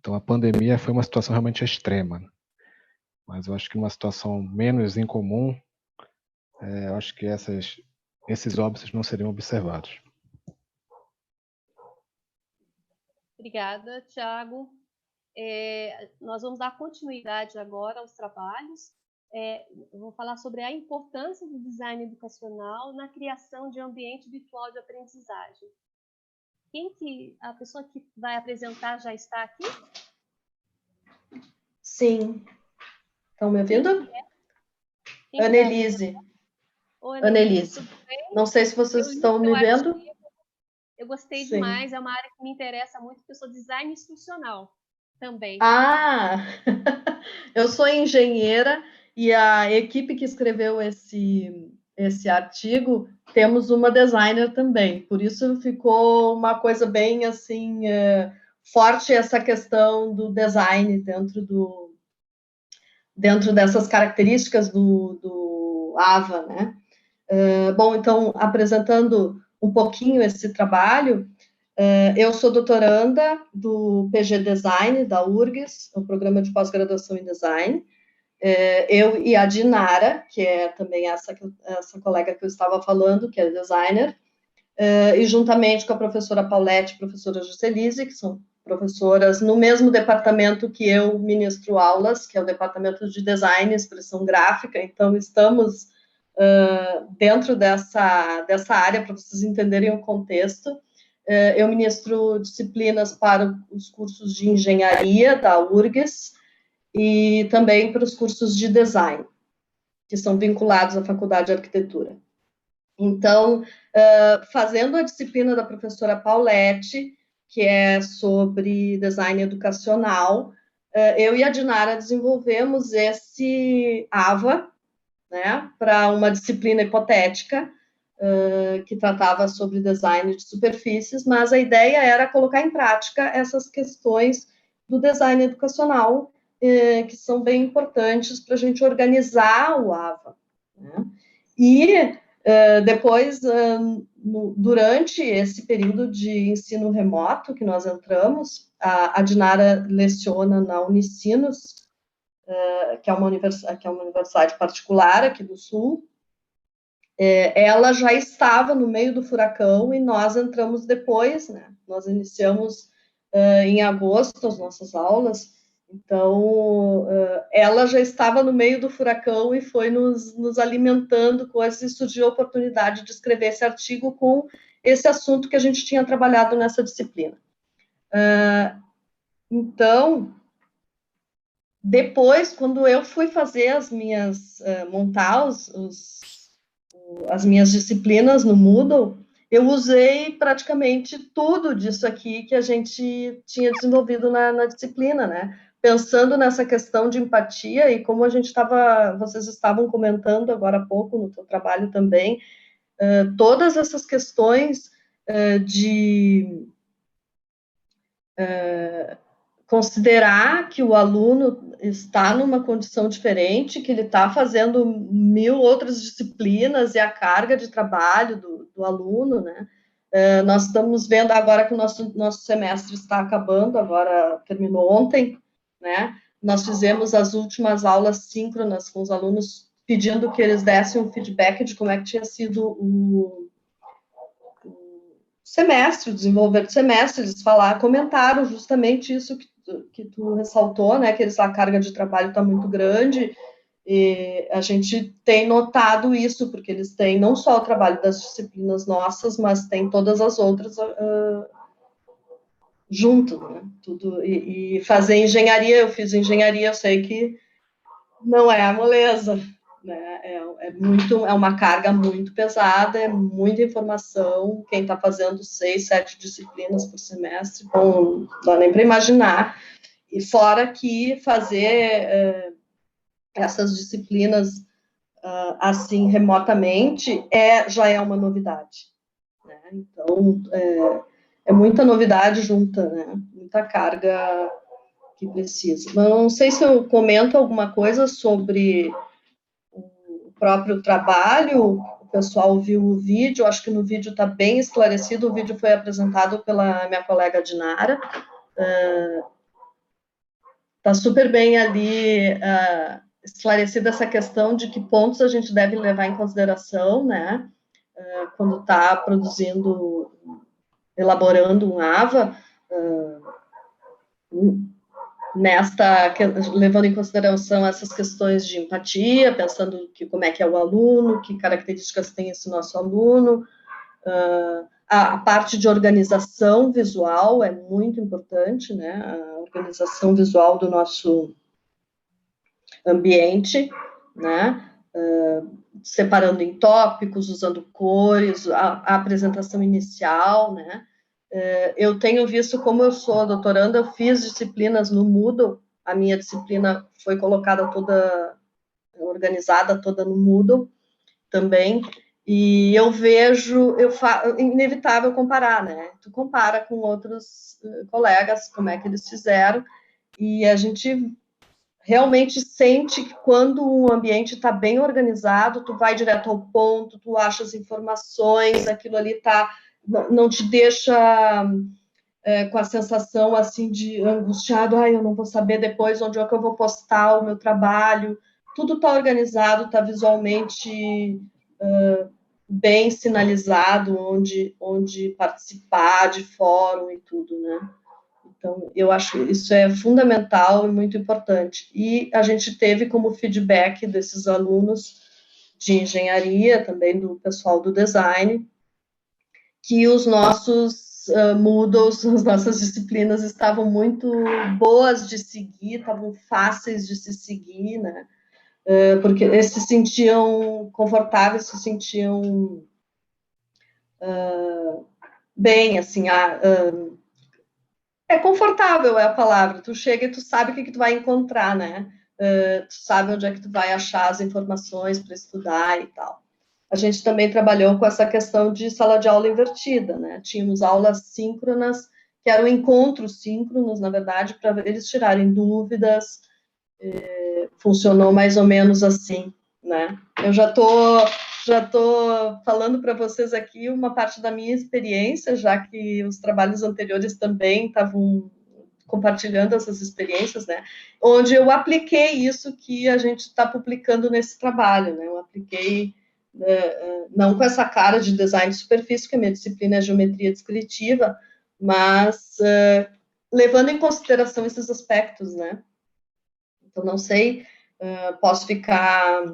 F: Então, a pandemia foi uma situação realmente extrema, né? Mas eu acho que uma situação menos incomum, eu acho que esses óbitos não seriam observados.
A: Obrigada, Tiago. Nós vamos dar continuidade agora aos trabalhos. Eu vou falar sobre a importância do design educacional na criação de ambiente virtual de aprendizagem. A pessoa que vai apresentar já está aqui?
G: Sim. Estão me ouvindo?
A: Annelise.
G: Annelise. Não sei se vocês estão me vendo.
A: Eu gostei demais, é uma área que me interessa muito, porque eu sou design instrucional também.
G: Eu sou engenheira e a equipe que escreveu esse artigo, temos uma designer também. Por isso ficou uma coisa bem assim forte essa questão do design dentro dessas características do AVA, né? Bom, então, apresentando um pouquinho esse trabalho, eu sou doutoranda do PG Design, da URGS, o Programa de Pós-Graduação em Design. Eu e a Dinara, que é também essa colega que eu estava falando, que é designer, e juntamente com a professora Paulette e a professora Juscelise, que são professoras no mesmo departamento que eu ministro aulas, que é o Departamento de Design e Expressão Gráfica. Então, estamos dentro dessa área, para vocês entenderem o contexto. Eu ministro disciplinas para os cursos de engenharia da URGS e também para os cursos de design, que são vinculados à Faculdade de Arquitetura. Então, fazendo a disciplina da professora Paulette, que é sobre design educacional, eu e a Dinara desenvolvemos esse AVA, né, para uma disciplina hipotética, que tratava sobre design de superfícies, mas a ideia era colocar em prática essas questões do design educacional, que são bem importantes para a gente organizar o AVA, né? E depois, durante esse período de ensino remoto que nós entramos, a Dinara leciona na Unicinos, que é uma universidade particular aqui do Sul. Ela já estava no meio do furacão e nós entramos depois, né? Nós iniciamos em agosto as nossas aulas, então ela já estava no meio do furacão e foi nos alimentando coisas e surgiu a oportunidade de escrever esse artigo com esse assunto que a gente tinha trabalhado nessa disciplina. Então, depois, quando eu fui fazer as minhas, montar as minhas disciplinas no Moodle, eu usei praticamente tudo disso aqui que a gente tinha desenvolvido na disciplina, né? Pensando nessa questão de empatia e como vocês estavam comentando agora há pouco no seu trabalho também, todas essas questões de considerar que o aluno está numa condição diferente, que ele está fazendo 1000 outras disciplinas e a carga de trabalho do aluno, né? Nós estamos vendo agora que o nosso semestre está acabando, agora terminou ontem, né? Nós fizemos as últimas aulas síncronas com os alunos, pedindo que eles dessem um feedback de como é que tinha sido o semestre, o desenvolver do semestre. Eles comentaram justamente isso que tu ressaltou, né, que a carga de trabalho está muito grande, e a gente tem notado isso, porque eles têm não só o trabalho das disciplinas nossas, mas tem todas as outras junto, né, tudo, e fazer engenharia, eu fiz engenharia, eu sei que não é a moleza, né, é uma carga muito pesada, é muita informação, quem está fazendo 6, 7 disciplinas por semestre, bom, não dá nem para imaginar, e fora que fazer essas disciplinas assim, remotamente, já é uma novidade, né? Então, é muita novidade junta, né? Muita carga que precisa. Mas não sei se eu comento alguma coisa sobre o próprio trabalho. O pessoal viu o vídeo, acho que no vídeo está bem esclarecido. O vídeo foi apresentado pela minha colega Dinara. Está super bem ali esclarecida essa questão de que pontos a gente deve levar em consideração, né? Quando está elaborando um AVA, levando em consideração essas questões de empatia, pensando como é que é o aluno, que características tem esse nosso aluno, a parte de organização visual é muito importante, né? A organização visual do nosso ambiente, né? Separando em tópicos, usando cores, a apresentação inicial, né? Eu tenho visto, como eu sou doutoranda, eu fiz disciplinas no Moodle, a minha disciplina foi colocada toda, organizada toda no Moodle também, e eu vejo, inevitável comparar, né? Tu compara com outros colegas, como é que eles fizeram, e a gente realmente sente que quando o ambiente está bem organizado, tu vai direto ao ponto, tu acha as informações, aquilo ali não te deixa com a sensação assim de angustiado, eu não vou saber depois onde é que eu vou postar o meu trabalho. Tudo está organizado, está visualmente bem sinalizado, onde participar de fórum e tudo, né? Então, eu acho que isso é fundamental e muito importante. E a gente teve como feedback desses alunos de engenharia, também do pessoal do design, que os nossos Moodles, as nossas disciplinas estavam muito boas de seguir, estavam fáceis de se seguir, né? Porque eles se sentiam confortáveis, se sentiam bem, assim, é confortável, é a palavra. Tu chega e tu sabe o que tu vai encontrar, né? Tu sabe onde é que tu vai achar as informações para estudar e tal. A gente também trabalhou com essa questão de sala de aula invertida, né? Tínhamos aulas síncronas, que eram encontros síncronos, na verdade, para eles tirarem dúvidas. Funcionou mais ou menos assim, né? Eu já estou já estou falando para vocês aqui uma parte da minha experiência, já que os trabalhos anteriores também estavam compartilhando essas experiências, né? Onde eu apliquei isso que a gente está publicando nesse trabalho, né? Eu apliquei, não com essa cara de design de superfície, que a minha disciplina é geometria descritiva, mas levando em consideração esses aspectos, né? Então, não sei, posso ficar...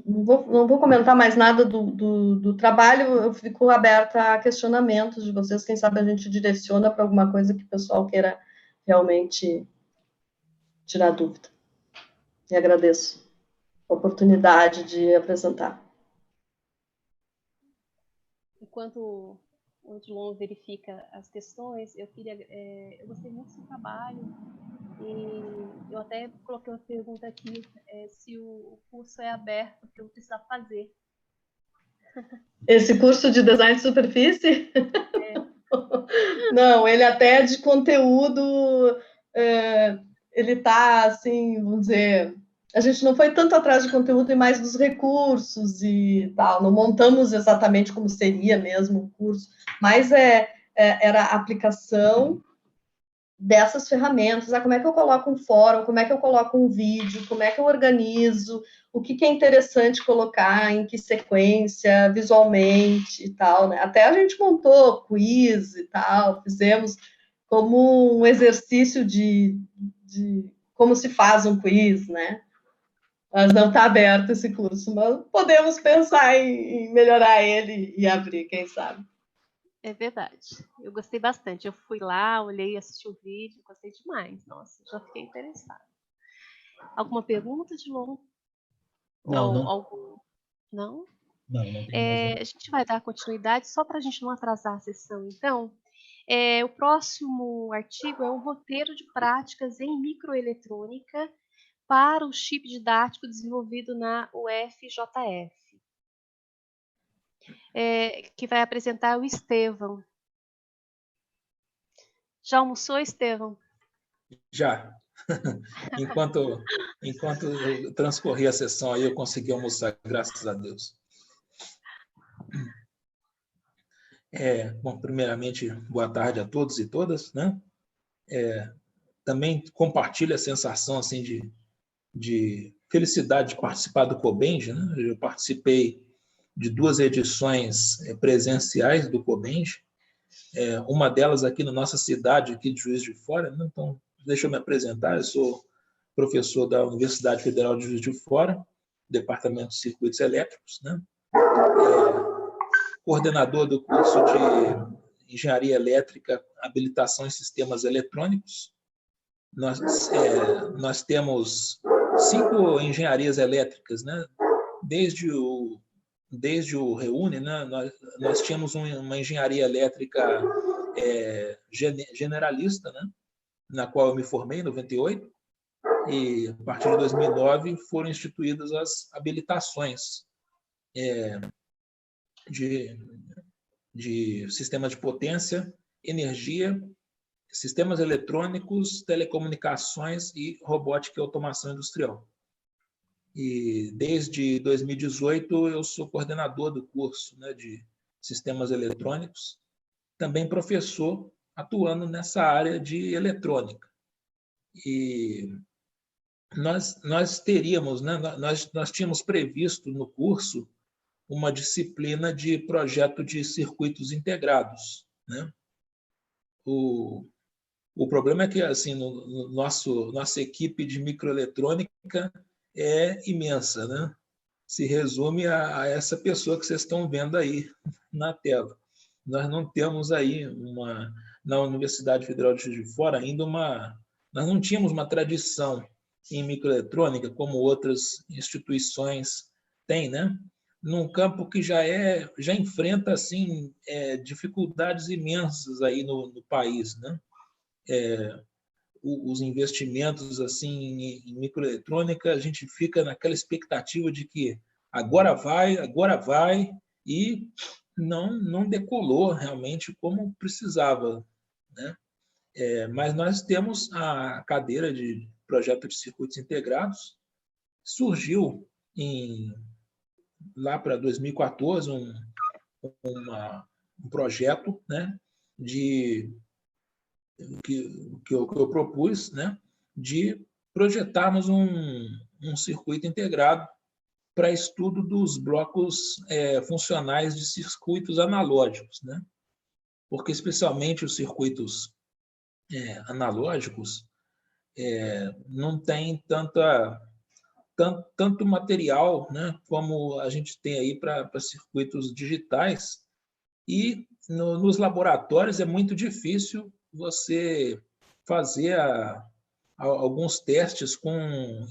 G: Não vou comentar mais nada do trabalho, eu fico aberta a questionamentos de vocês, quem sabe a gente direciona para alguma coisa que o pessoal queira realmente tirar dúvida. E agradeço a oportunidade de apresentar.
A: Enquanto o João verifica as questões, eu gostei muito do seu trabalho, e eu até coloquei uma pergunta aqui, se o curso é aberto, que eu precisava fazer.
G: Esse curso de design de superfície? Não, ele até é de conteúdo, ele está, assim, vamos dizer, a gente não foi tanto atrás de conteúdo e mais dos recursos e tal, não montamos exatamente como seria mesmo o curso, mas era a aplicação dessas ferramentas, como é que eu coloco um fórum, como é que eu coloco um vídeo, como é que eu organizo, o que é interessante colocar, em que sequência, visualmente e tal, né? Até a gente montou quiz e tal, fizemos como um exercício de como se faz um quiz, né? Mas não está aberto esse curso, mas podemos pensar em melhorar ele e abrir, quem sabe.
A: É verdade. Eu gostei bastante. Eu fui lá, olhei, assisti o vídeo, gostei demais. Nossa, já fiquei interessada. Alguma pergunta, João?
B: Não.
A: Não?
B: Não tem
A: a gente vai dar continuidade, só para a gente não atrasar a sessão, então. O próximo artigo é um roteiro de práticas em microeletrônica para o chip didático desenvolvido na UFJF. Que vai apresentar o Estevão. Já almoçou, Estevão?
H: Já. Enquanto eu transcorri a sessão aí, eu consegui almoçar, graças a Deus. Bom, primeiramente, boa tarde a todos e todas, né? Também compartilho a sensação assim de felicidade de participar do Cobenge, né? Eu participei de 2 edições presenciais do Cobenge, uma delas aqui na nossa cidade, aqui de Juiz de Fora, né? Então, deixa eu me apresentar, eu sou professor da Universidade Federal de Juiz de Fora, Departamento de Circuitos Elétricos, né? Coordenador do curso de Engenharia Elétrica, Habilitação em Sistemas Eletrônicos. Nós temos 5 engenharias elétricas, né? Desde o Reúne, né? Nós tínhamos uma engenharia elétrica generalista, né? Na qual eu me formei em 98, e a partir de 2009 foram instituídas as habilitações de sistemas de potência, energia, sistemas eletrônicos, telecomunicações e robótica e automação industrial. E desde 2018 eu sou coordenador do curso, né, de sistemas eletrônicos, também professor atuando nessa área de eletrônica. E nós teríamos, né, nós tínhamos previsto no curso uma disciplina de projeto de circuitos integrados, né? O problema é que assim nossa equipe de microeletrônica é imensa, né? Se resume a essa pessoa que vocês estão vendo aí na tela. Nós não temos aí na Universidade Federal de Juiz de Fora ainda nós não tínhamos uma tradição em microeletrônica como outras instituições têm, né? Num campo que já enfrenta assim dificuldades imensas aí no país, né? Os investimentos assim em microeletrônica, a gente fica naquela expectativa de que agora vai e não decolou realmente como precisava, né? Mas nós temos a cadeira de projeto de circuitos integrados, surgiu lá para 2014, um projeto, né, que eu propus, né, de projetarmos um circuito integrado para estudo dos blocos funcionais de circuitos analógicos, né? Porque, especialmente, os circuitos analógicos não tem tanto material, né, como a gente tem aí para circuitos digitais, e nos laboratórios é muito difícil você fazer alguns testes com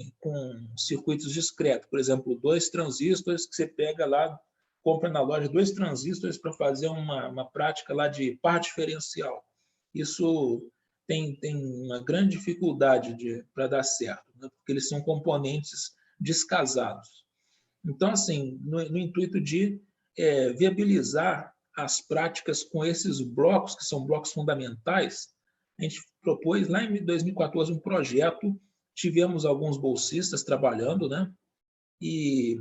H: circuitos discretos. Por exemplo, 2 transistores que você pega lá, compra na loja 2 transistores para fazer uma prática lá de par diferencial. Isso tem uma grande dificuldade para dar certo, né? Porque eles são componentes descasados. Então, assim, no intuito de viabilizar as práticas com esses blocos, que são blocos fundamentais, a gente propôs lá em 2014 um projeto, tivemos alguns bolsistas trabalhando, né? E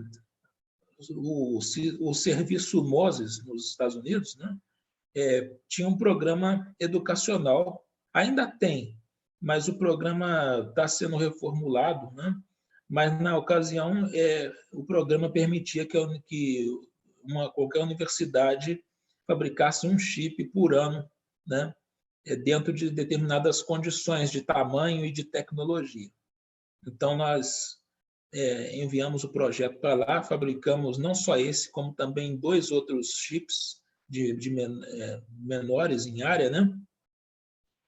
H: o serviço Moses nos Estados Unidos, né, tinha um programa educacional, ainda tem, mas o programa está sendo reformulado, né? Mas na ocasião o programa permitia que qualquer universidade fabricasse um chip por ano, né, dentro de determinadas condições de tamanho e de tecnologia. Então, nós enviamos o projeto para lá, fabricamos não só esse, como também 2 outros chips menores em área, né?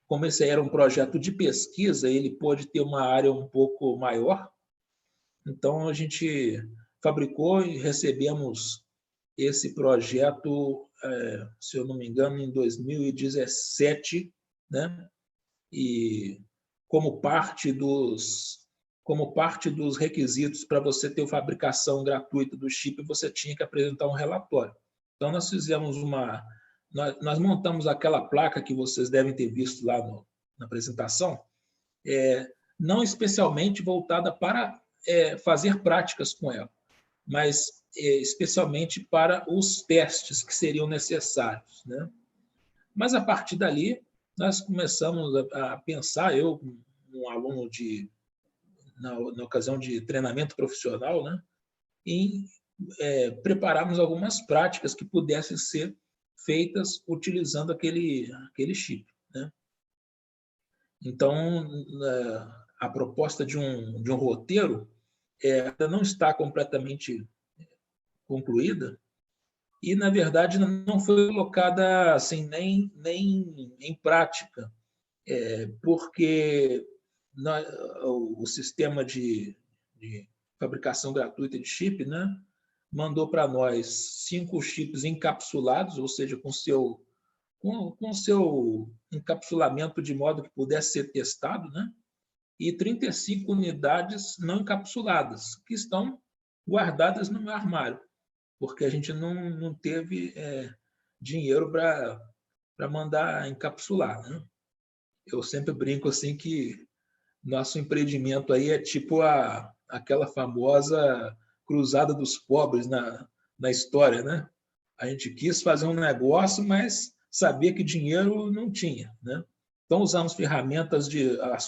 H: Como esse era um projeto de pesquisa, ele pôde ter uma área um pouco maior. Então, a gente fabricou e recebemos esse projeto, se eu não me engano, em 2017, né? E como parte dos requisitos para você ter a fabricação gratuita do chip, você tinha que apresentar um relatório. Então, nós fizemos nós montamos aquela placa que vocês devem ter visto lá na apresentação, não especialmente voltada para fazer práticas com ela, mas especialmente para os testes que seriam necessários, né? Mas, a partir dali, nós começamos a pensar, eu, um aluno na ocasião de treinamento profissional, né, em prepararmos algumas práticas que pudessem ser feitas utilizando aquele chip, né? Então, a proposta de um roteiro ainda não está completamente concluída e, na verdade, não foi colocada assim, nem em prática, porque o sistema de fabricação gratuita de chip, né, mandou para nós 5 chips encapsulados, ou seja, com seu encapsulamento de modo que pudesse ser testado, né, e 35 unidades não encapsuladas, que estão guardadas no meu armário, porque a gente não teve dinheiro para mandar encapsular, né? Eu sempre brinco assim que nosso empreendimento aí é tipo aquela famosa cruzada dos pobres na história, né? A gente quis fazer um negócio, mas sabia que dinheiro não tinha, né? Então, usamos ferramentas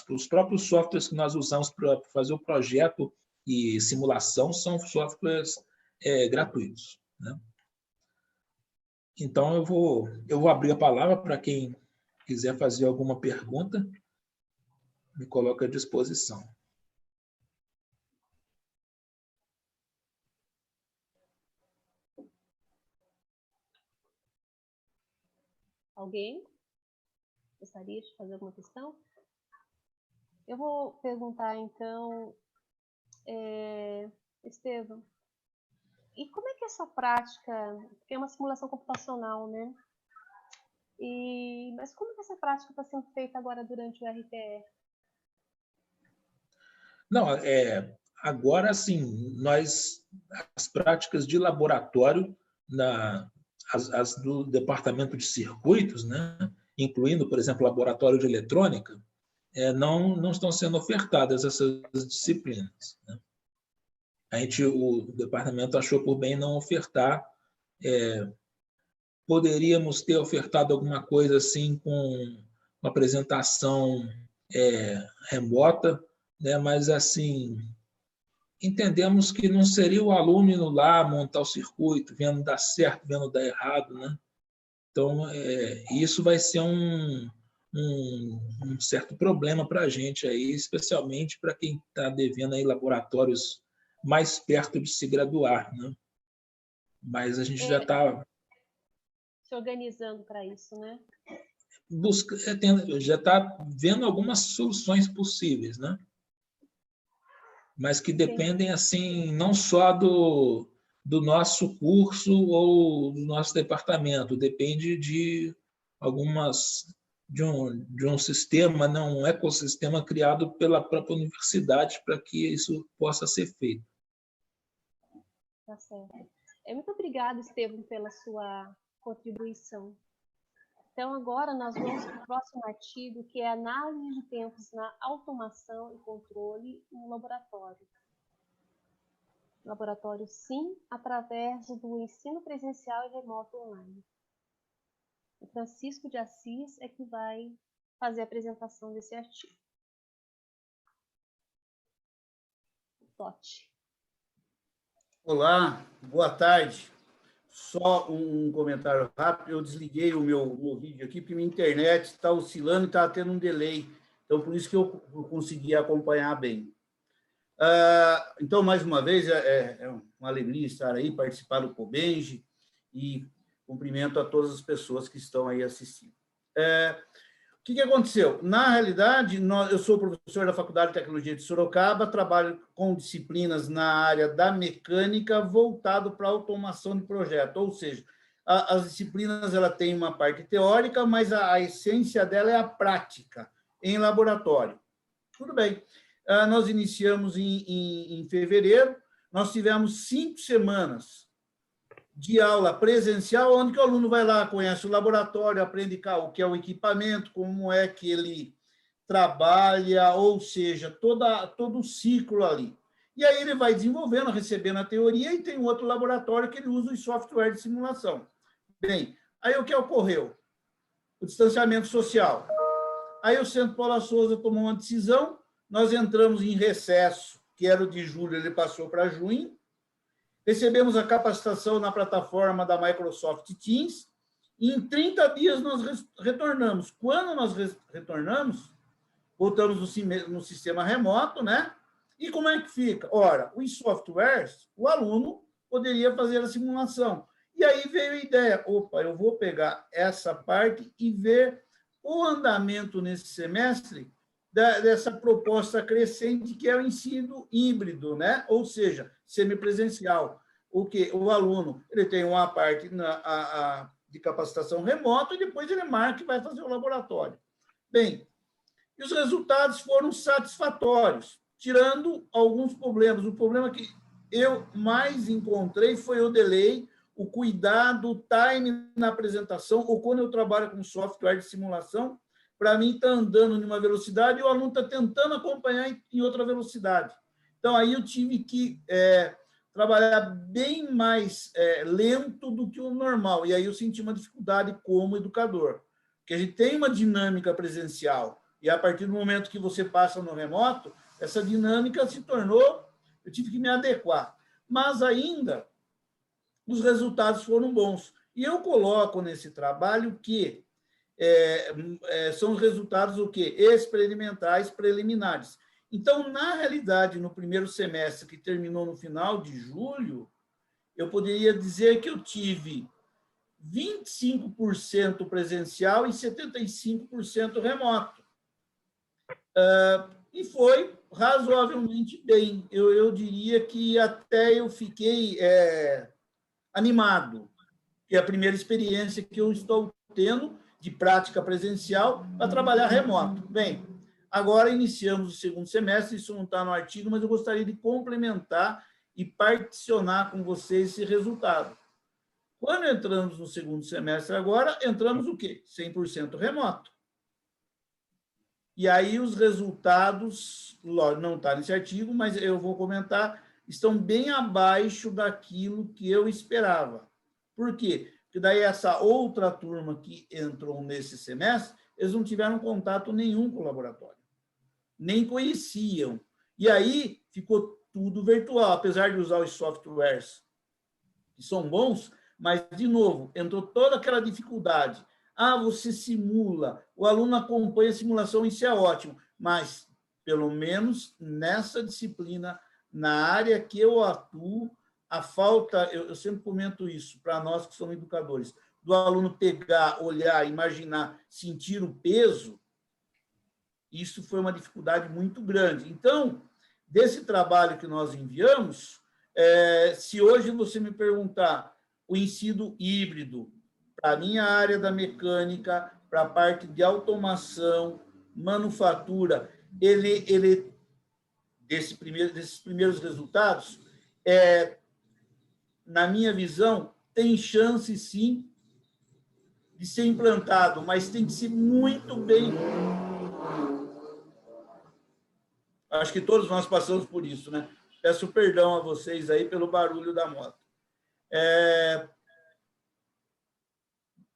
H: os próprios softwares que nós usamos para fazer o projeto e simulação são softwares gratuitos, né? Então, eu vou abrir a palavra para quem quiser fazer alguma pergunta, me coloca à disposição.
A: Alguém gostaria de fazer alguma questão? Eu vou perguntar, então, Estevam, e como é que é essa prática, porque é uma simulação computacional, né? Mas como que essa prática está sendo feita agora durante o RTE?
H: Não, agora sim, as práticas de laboratório, as do departamento de circuitos, né, incluindo, por exemplo, laboratório de eletrônica, não estão sendo ofertadas essas disciplinas, né? o departamento achou por bem não ofertar. Poderíamos ter ofertado alguma coisa assim com uma apresentação remota, né? Mas assim entendemos que não seria o aluno indo lá montar o circuito, vendo dar certo, vendo dar errado, né? Então isso vai ser um certo problema para a gente aí, especialmente para quem está devendo aí laboratórios mais perto de se graduar, né? Mas a gente já está
A: se organizando para isso, né?
H: Já está vendo algumas soluções possíveis, né? Mas que dependem assim não só do nosso curso ou do nosso departamento, depende de um sistema, um ecossistema criado pela própria universidade para que isso possa ser feito.
A: Tá certo. Muito obrigada, Estevam, pela sua contribuição. Então, agora nós vamos para o próximo artigo, que é análise de tempos na automação e controle no laboratório. Laboratório SIM, através do ensino presencial e remoto online. O Francisco de Assis é que vai fazer a apresentação desse artigo. Totti.
I: Olá, boa tarde. Só um comentário rápido. Eu desliguei o meu vídeo aqui, porque minha internet está oscilando e está tendo um delay. Então, por isso que eu consegui acompanhar bem. Então, mais uma vez, é uma alegria estar aí, participar do Cobenji, e cumprimento a todas as pessoas que estão aí assistindo. O que aconteceu? Na realidade, eu sou professor da Faculdade de Tecnologia de Sorocaba, trabalho com disciplinas na área da mecânica voltado para automação de projeto, ou seja, as disciplinas ela tem uma parte teórica, mas a essência dela é a prática em laboratório. Tudo bem. Nós iniciamos em fevereiro, nós tivemos 5 semanas de aula presencial, onde que o aluno vai lá, conhece o laboratório, aprende o que é o equipamento, como é que ele trabalha, ou seja, todo o ciclo ali. E aí ele vai desenvolvendo, recebendo a teoria, e tem um outro laboratório que ele usa os software de simulação. Bem, aí o que ocorreu? O distanciamento social. Aí o Centro Paula Souza tomou uma decisão, nós entramos em recesso, que era o de julho, ele passou para junho, recebemos a capacitação na plataforma da Microsoft Teams, e em 30 dias nós retornamos. Quando nós retornamos, voltamos no sistema remoto, né? E como é que fica? Ora, os softwares, o aluno poderia fazer a simulação. E aí veio a ideia, eu vou pegar essa parte e ver o andamento nesse semestre dessa proposta crescente, que é o ensino híbrido, né? Ou seja, semipresencial. O aluno ele tem uma parte de capacitação remota e depois ele marca e vai fazer o laboratório. Bem, e os resultados foram satisfatórios, tirando alguns problemas. O problema que eu mais encontrei foi o delay, o cuidado, o time na apresentação, ou quando eu trabalho com software de simulação, para mim está andando em uma velocidade e o aluno está tentando acompanhar em outra velocidade. Então, aí eu tive que trabalhar bem mais lento do que o normal. E aí eu senti uma dificuldade como educador, porque a gente tem uma dinâmica presencial, e a partir do momento que você passa no remoto, essa dinâmica se tornou, eu tive que me adequar. Mas ainda, os resultados foram bons. E eu coloco nesse trabalho que são os resultados o quê? Experimentais preliminares. Então, na realidade, no primeiro semestre, que terminou no final de julho, eu poderia dizer que eu tive 25% presencial e 75% remoto. E foi razoavelmente bem. Eu diria que até eu fiquei animado, que é a primeira experiência que eu estou tendo de prática presencial para trabalhar remoto. Bem, agora iniciamos o segundo semestre, isso não está no artigo, mas eu gostaria de complementar e particionar com vocês esse resultado. Quando entramos no segundo semestre agora, entramos o quê? 100% remoto. E aí os resultados, não está nesse artigo, mas eu vou comentar, estão bem abaixo daquilo que eu esperava. Por quê? Porque daí essa outra turma que entrou nesse semestre, eles não tiveram contato nenhum com o laboratório, nem conheciam. E aí ficou tudo virtual, apesar de usar os softwares que são bons, mas, de novo, entrou toda aquela dificuldade. Ah, você simula, o aluno acompanha a simulação, isso é ótimo, mas, pelo menos nessa disciplina, na área que eu atuo, a falta, eu sempre comento isso para nós que somos educadores, do aluno pegar, olhar, imaginar, sentir o peso, isso foi uma dificuldade muito grande. Então, desse trabalho que nós enviamos, se hoje você me perguntar o ensino híbrido, para a minha área da mecânica, para a parte de automação, manufatura, ele desses primeiros resultados, na minha visão, tem chance, sim, de ser implantado, mas tem que ser muito bem. Acho que todos nós passamos por isso, né? Peço perdão a vocês aí pelo barulho da moto.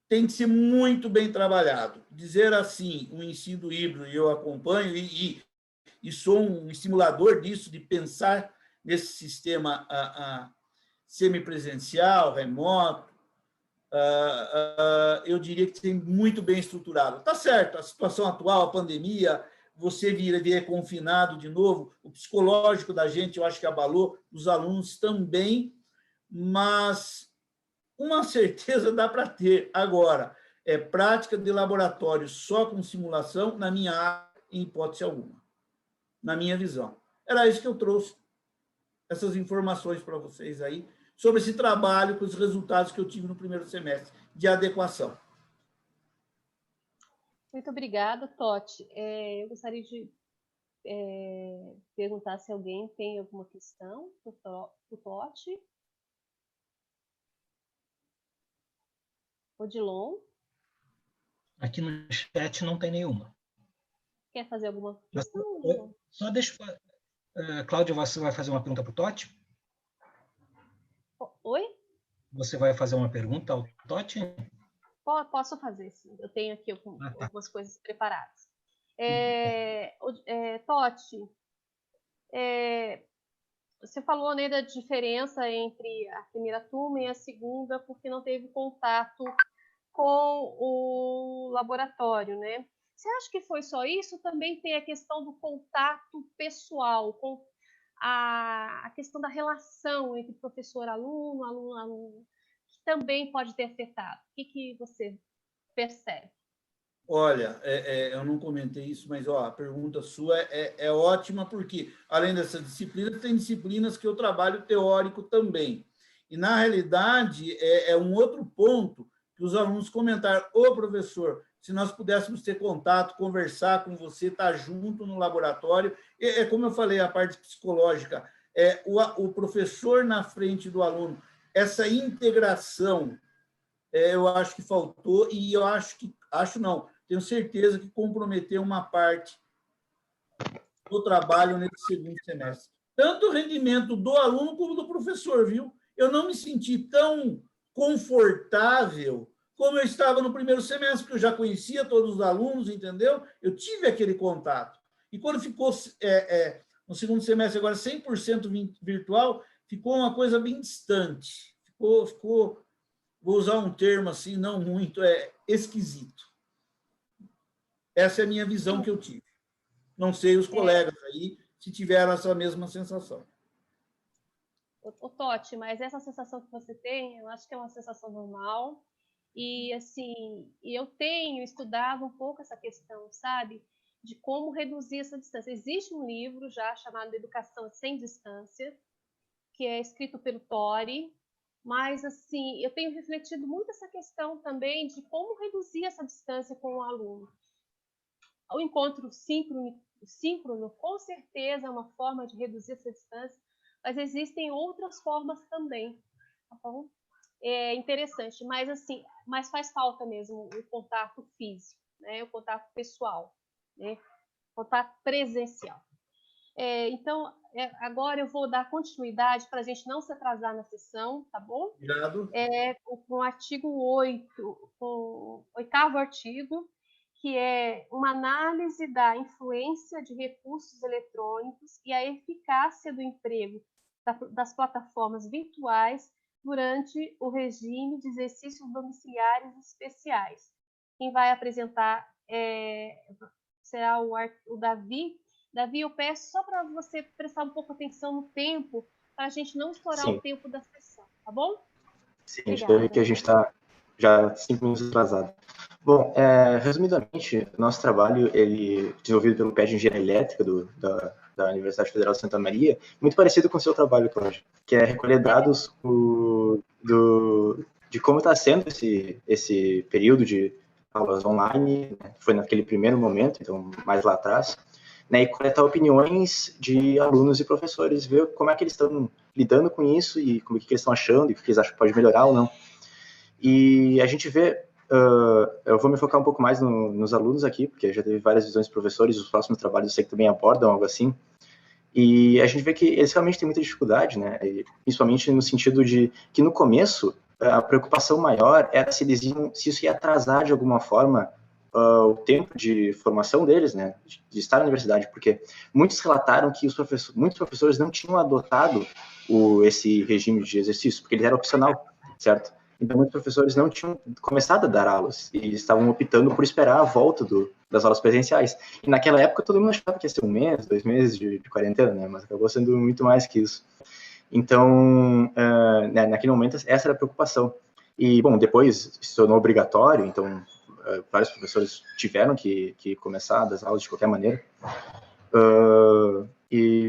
I: Tem que ser muito bem trabalhado. Dizer assim, um ensino híbrido, eu acompanho e sou um estimulador disso, de pensar nesse sistema semipresencial, remoto, eu diria que tem muito bem estruturado. Tá certo, a situação atual, a pandemia, você vier confinado de novo, o psicológico da gente, eu acho que abalou, os alunos também, mas uma certeza dá para ter. Agora, prática de laboratório só com simulação, na minha área, em hipótese alguma, na minha visão. Era isso que eu trouxe, essas informações para vocês aí, sobre esse trabalho, com os resultados que eu tive no primeiro semestre de adequação.
A: Muito obrigada, Totti. Eu gostaria de perguntar se alguém tem alguma questão para o Totti. Odilon?
B: Aqui no chat não tem nenhuma.
A: Quer fazer alguma questão?
B: Só deixa... Cláudia, você vai fazer uma pergunta para o Totti?
A: Oi?
B: Você vai fazer uma pergunta ao Totti?
A: Posso fazer, sim. Eu tenho aqui algumas coisas preparadas. Totti, você falou, né, da diferença entre a primeira turma e a segunda, porque não teve contato com o laboratório, né? Você acha que foi só isso? Também tem a questão do contato pessoal, com a questão da relação entre professor-aluno, aluno-aluno, que também pode ter afetado. O que você percebe?
I: Olha, eu não comentei isso, mas a pergunta sua é ótima, porque, além dessa disciplina, tem disciplinas que eu trabalho teórico também. E, na realidade, é um outro ponto que os alunos comentaram: ô, professor, se nós pudéssemos ter contato, conversar com você, estar junto no laboratório. Como eu falei, a parte psicológica, o professor na frente do aluno, essa integração, eu acho que faltou, e eu tenho certeza que comprometeu uma parte do trabalho nesse segundo semestre. Tanto o rendimento do aluno como do professor, viu? Eu não me senti tão confortável como eu estava no primeiro semestre, porque eu já conhecia todos os alunos, entendeu? Eu tive aquele contato. E quando ficou no segundo semestre agora 100% virtual, ficou uma coisa bem distante. Ficou, vou usar um termo assim, não muito, esquisito. Essa é a minha visão que eu tive. Não sei os colegas aí se tiveram essa mesma sensação.
A: Totti, mas essa sensação que você tem, eu acho que é uma sensação normal. E, assim, eu tenho estudado um pouco essa questão, sabe? De como reduzir essa distância. Existe um livro já chamado Educação Sem Distância, que é escrito pelo Tori, mas, assim, eu tenho refletido muito essa questão também de como reduzir essa distância com o aluno. O encontro síncrono, com certeza, é uma forma de reduzir essa distância, mas existem outras formas também, tá bom? É interessante, mas faz falta mesmo o contato físico, né? O contato pessoal, né? O contato presencial. Então, agora eu vou dar continuidade para a gente não se atrasar na sessão, tá bom?
I: Obrigado.
A: Com o artigo 8, o 8º artigo, que é uma análise da influência de recursos eletrônicos e a eficácia do emprego das plataformas virtuais durante o regime de exercícios domiciliares especiais. Quem vai apresentar será o Davi. Davi, eu peço só para você prestar um pouco atenção no tempo, para a gente não estourar o tempo da sessão, tá bom?
E: Sim, a gente vê que a gente está já 5 minutos atrasado. Bom, resumidamente, nosso trabalho, ele desenvolvido pelo PET de Engenharia Elétrica da Universidade Federal de Santa Maria, muito parecido com o seu trabalho, Cláudia, que é recolher dados de como está sendo esse período de aulas online, né, foi naquele primeiro momento, então mais lá atrás, né, e coletar opiniões de alunos e professores, ver como é que eles estão lidando com isso e como que eles estão achando e o que eles acham que pode melhorar ou não. E a gente vê, eu vou me focar um pouco mais nos alunos aqui, porque já teve várias visões de professores, os próximos trabalhos eu sei que também abordam algo assim, e a gente vê que eles realmente têm muita dificuldade, né, e principalmente no sentido de que no começo a preocupação maior era se isso ia atrasar de alguma forma o tempo de formação deles, né, de estar na universidade, porque muitos relataram que muitos professores não tinham adotado esse regime de exercício, porque ele era opcional, certo? Então, muitos professores não tinham começado a dar aulas e estavam optando por esperar a volta das aulas presenciais. E naquela época, todo mundo achava que ia ser 1 mês, 2 meses de quarentena, né, mas acabou sendo muito mais que isso. Então, naquele momento, essa era a preocupação. E, bom, depois se tornou obrigatório, então vários professores tiveram que começar das aulas de qualquer maneira,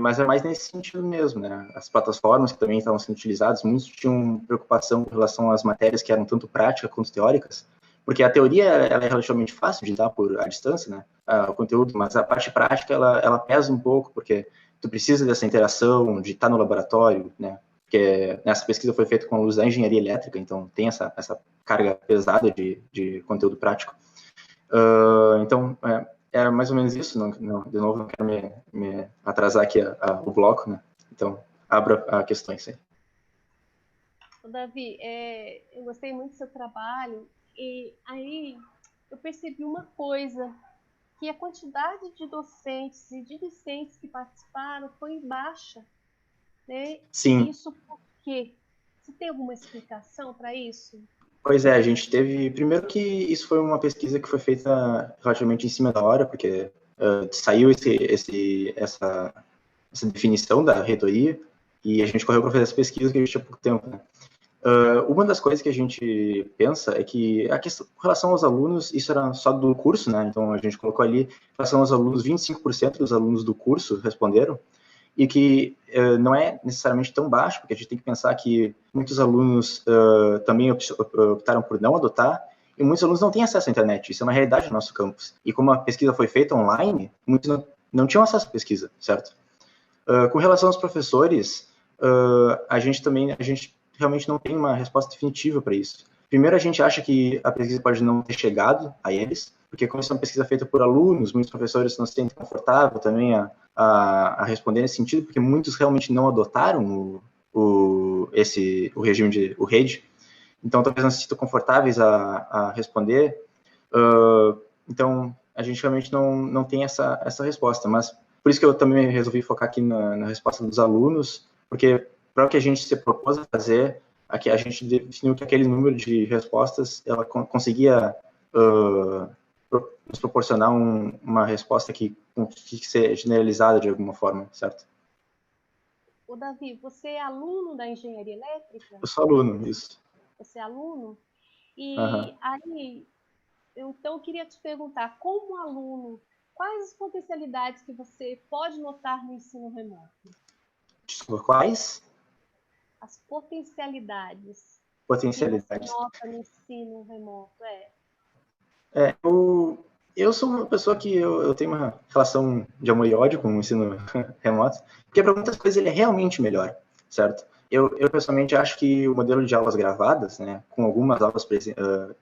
E: mas é mais nesse sentido mesmo, né? As plataformas que também estavam sendo utilizadas, muitos tinham preocupação com relação às matérias que eram tanto práticas quanto teóricas, porque a teoria ela é relativamente fácil de dar à distância, né? O conteúdo, mas a parte prática ela pesa um pouco, porque tu precisa dessa interação, de estar no laboratório, né? Porque essa pesquisa foi feita com alunos da engenharia elétrica, então tem essa carga pesada de conteúdo prático. Então, era mais ou menos isso. De novo, não quero me atrasar aqui o bloco, né? Então, abra a questões aí.
A: Davi, eu gostei muito do seu trabalho, e aí eu percebi uma coisa, que a quantidade de docentes e de discentes que participaram foi baixa, né?
E: Sim.
A: Isso por quê? Você tem alguma explicação para isso?
E: Pois é, a gente teve... Primeiro que isso foi uma pesquisa que foi feita relativamente em cima da hora, porque saiu essa definição da reitoria, e a gente correu para fazer essa pesquisa que a gente tinha pouco tempo, né? Uma das coisas que a gente pensa é que a questão, com relação aos alunos, isso era só do curso, né? Então a gente colocou ali, em relação aos alunos, 25% dos alunos do curso responderam, e que não é necessariamente tão baixo, porque a gente tem que pensar que muitos alunos também optaram por não adotar, e muitos alunos não têm acesso à internet, isso é uma realidade no nosso campus. E como a pesquisa foi feita online, muitos não tinham acesso à pesquisa, certo? Com relação aos professores, a gente realmente não tem uma resposta definitiva para isso. Primeiro, a gente acha que a pesquisa pode não ter chegado a eles, porque como isso é uma pesquisa feita por alunos, muitos professores não se sentem confortáveis também a responder nesse sentido, porque muitos realmente não adotaram o regime o REID, então talvez não se sintam confortáveis a responder. Então, a gente realmente não tem essa resposta, mas por isso que eu também resolvi focar aqui na resposta dos alunos, porque para o que a gente se propôs a fazer, aqui a gente definiu que aquele número de respostas, ela conseguia nos proporcionar uma resposta que seja generalizada de alguma forma, certo?
A: Ô, Davi, você é aluno da engenharia elétrica?
E: Eu sou aluno, isso.
A: Você é aluno? E aí, então eu queria te perguntar, como aluno, quais as potencialidades que você pode notar no ensino remoto?
E: Desculpa, quais?
A: As potencialidades.
E: Potencialidades.
A: Que você nota no ensino remoto,
E: Eu sou uma pessoa que eu tenho uma relação de amor e ódio com o ensino remoto, porque para muitas coisas ele é realmente melhor, certo? Eu pessoalmente acho que o modelo de aulas gravadas, né, com algumas aulas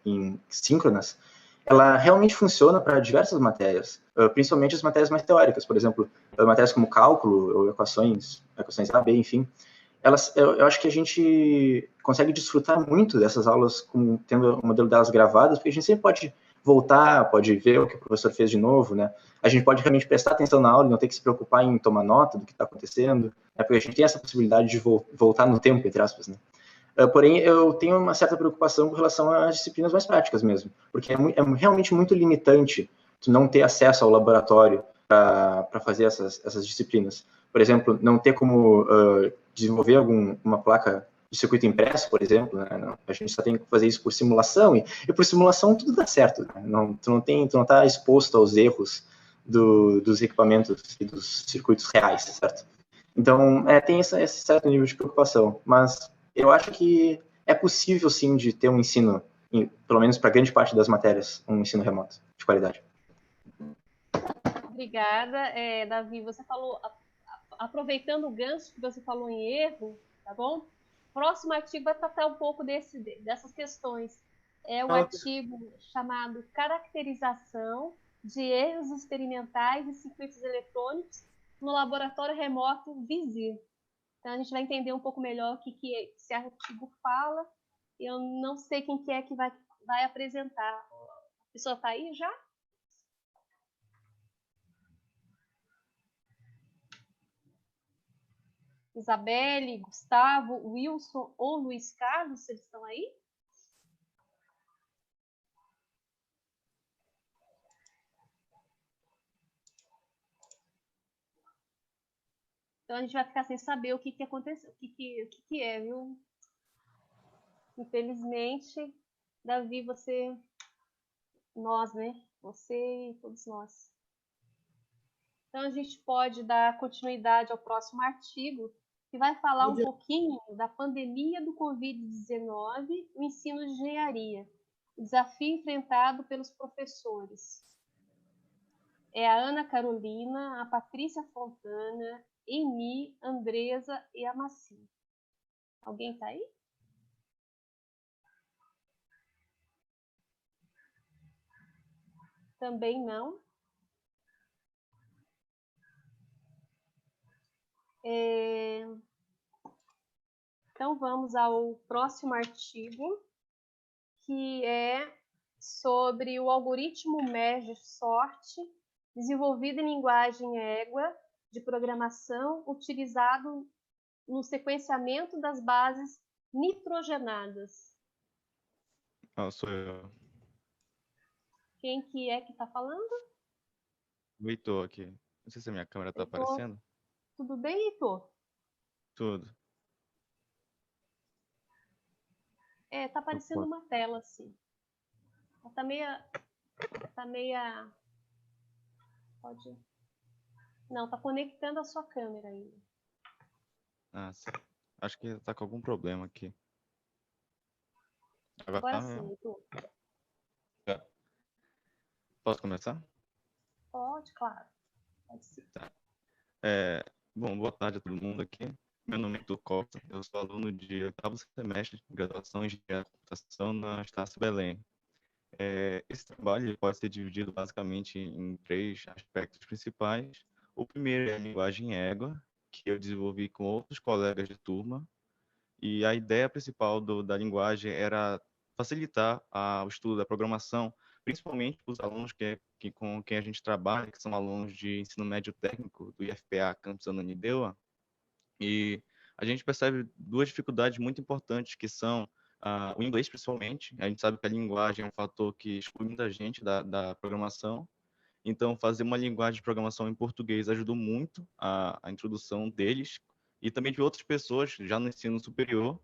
E: em síncronas, ela realmente funciona para diversas matérias. principalmente as matérias mais teóricas, por exemplo, matérias como cálculo, ou equações A, B, enfim, eu acho que a gente consegue desfrutar muito dessas aulas tendo o modelo delas gravadas, porque a gente sempre pode voltar, pode ver o que o professor fez de novo, né? A gente pode realmente prestar atenção na aula e não ter que se preocupar em tomar nota do que está acontecendo, né? Porque a gente tem essa possibilidade de voltar no tempo, entre aspas, né? Porém, eu tenho uma certa preocupação com relação às disciplinas mais práticas mesmo, porque é realmente muito limitante tu não ter acesso ao laboratório para fazer essas disciplinas. Por exemplo, não ter como desenvolver uma placa de circuito impresso, por exemplo, né? Não, a gente só tem que fazer isso por simulação, e por simulação tudo dá certo, né? Tu não está exposto aos erros dos equipamentos e dos circuitos reais, certo? Então, tem esse certo nível de preocupação, mas eu acho que é possível, sim, de ter um ensino, pelo menos para grande parte das matérias, um ensino remoto de qualidade.
A: Obrigada. Davi, você falou, aproveitando o gancho que você falou em erro, tá bom? Próximo artigo vai tratar um pouco dessas questões. É o artigo chamado Caracterização de erros experimentais e circuitos eletrônicos no laboratório remoto Vizir. Então, a gente vai entender um pouco melhor o que esse artigo fala. Eu não sei quem que é que vai apresentar. A pessoa está aí já? Isabelle, Gustavo, Wilson ou Luiz Carlos, vocês estão aí? Então a gente vai ficar sem saber o que aconteceu, o que é, viu? Infelizmente, Davi, nós, né? Você e todos nós. Então a gente pode dar continuidade ao próximo artigo, que vai falar um pouquinho da pandemia do Covid-19 no ensino de engenharia, o desafio enfrentado pelos professores. É a Ana Carolina, a Patrícia Fontana, Eni, Andresa e a Maci. Alguém está aí? Também não. Então vamos ao próximo artigo, que é sobre o algoritmo Merge-Sort, desenvolvido em linguagem égua de programação, utilizado no sequenciamento das bases nitrogenadas.
J: Sou eu.
A: Quem que é que está falando?
J: O Heitor aqui. Não sei se a minha câmera está aparecendo.
A: Tudo bem, Heitor?
J: Tudo.
A: Tá aparecendo uma tela, assim. Tá meia... Pode... Não, tá conectando a sua câmera ainda.
J: Sim. Acho que tá com algum problema aqui.
A: Agora sim, Heitor.
J: Posso começar?
A: Pode, claro. Pode sim.
J: Tá. Bom, boa tarde a todo mundo aqui. Meu nome é Heitor Costa, eu sou aluno de 8º semestre de graduação em Engenharia da Computação na Estácio Belém. Esse trabalho pode ser dividido basicamente em 3 aspectos principais. O primeiro é a linguagem égua, que eu desenvolvi com outros colegas de turma, e a ideia principal da linguagem era facilitar o estudo da programação, principalmente para os alunos com quem a gente trabalha, que são alunos de ensino médio técnico do IFPA Campus Ananindeua, e a gente percebe 2 dificuldades muito importantes, que são o inglês, principalmente. A gente sabe que a linguagem é um fator que exclui muita gente da programação. Então, fazer uma linguagem de programação em português ajudou muito a introdução deles e também de outras pessoas já no ensino superior.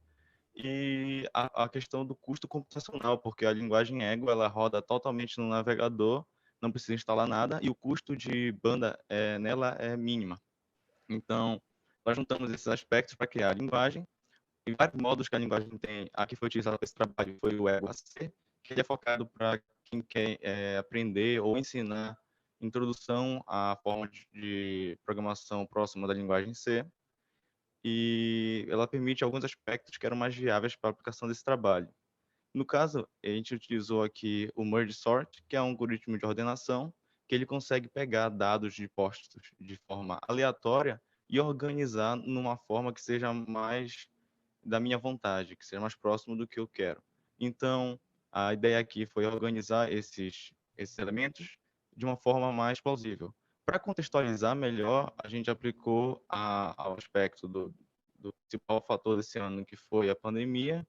J: E a questão do custo computacional, porque a linguagem égua ela roda totalmente no navegador, não precisa instalar nada e o custo de banda nela é mínima. Então, nós juntamos esses aspectos para criar a linguagem. Tem vários modos que a linguagem tem. A que foi utilizada para esse trabalho foi o Ego AC, que ele é focado para quem quer aprender ou ensinar introdução à forma de programação próxima da linguagem C. E ela permite alguns aspectos que eram mais viáveis para a aplicação desse trabalho. No caso, a gente utilizou aqui o Merge Sort, que é um algoritmo de ordenação, que ele consegue pegar dados de postos de forma aleatória e organizar numa forma que seja mais da minha vontade, que seja mais próximo do que eu quero. Então, a ideia aqui foi organizar esses elementos de uma forma mais plausível. Para contextualizar melhor, a gente aplicou ao aspecto do principal fator desse ano, que foi a pandemia.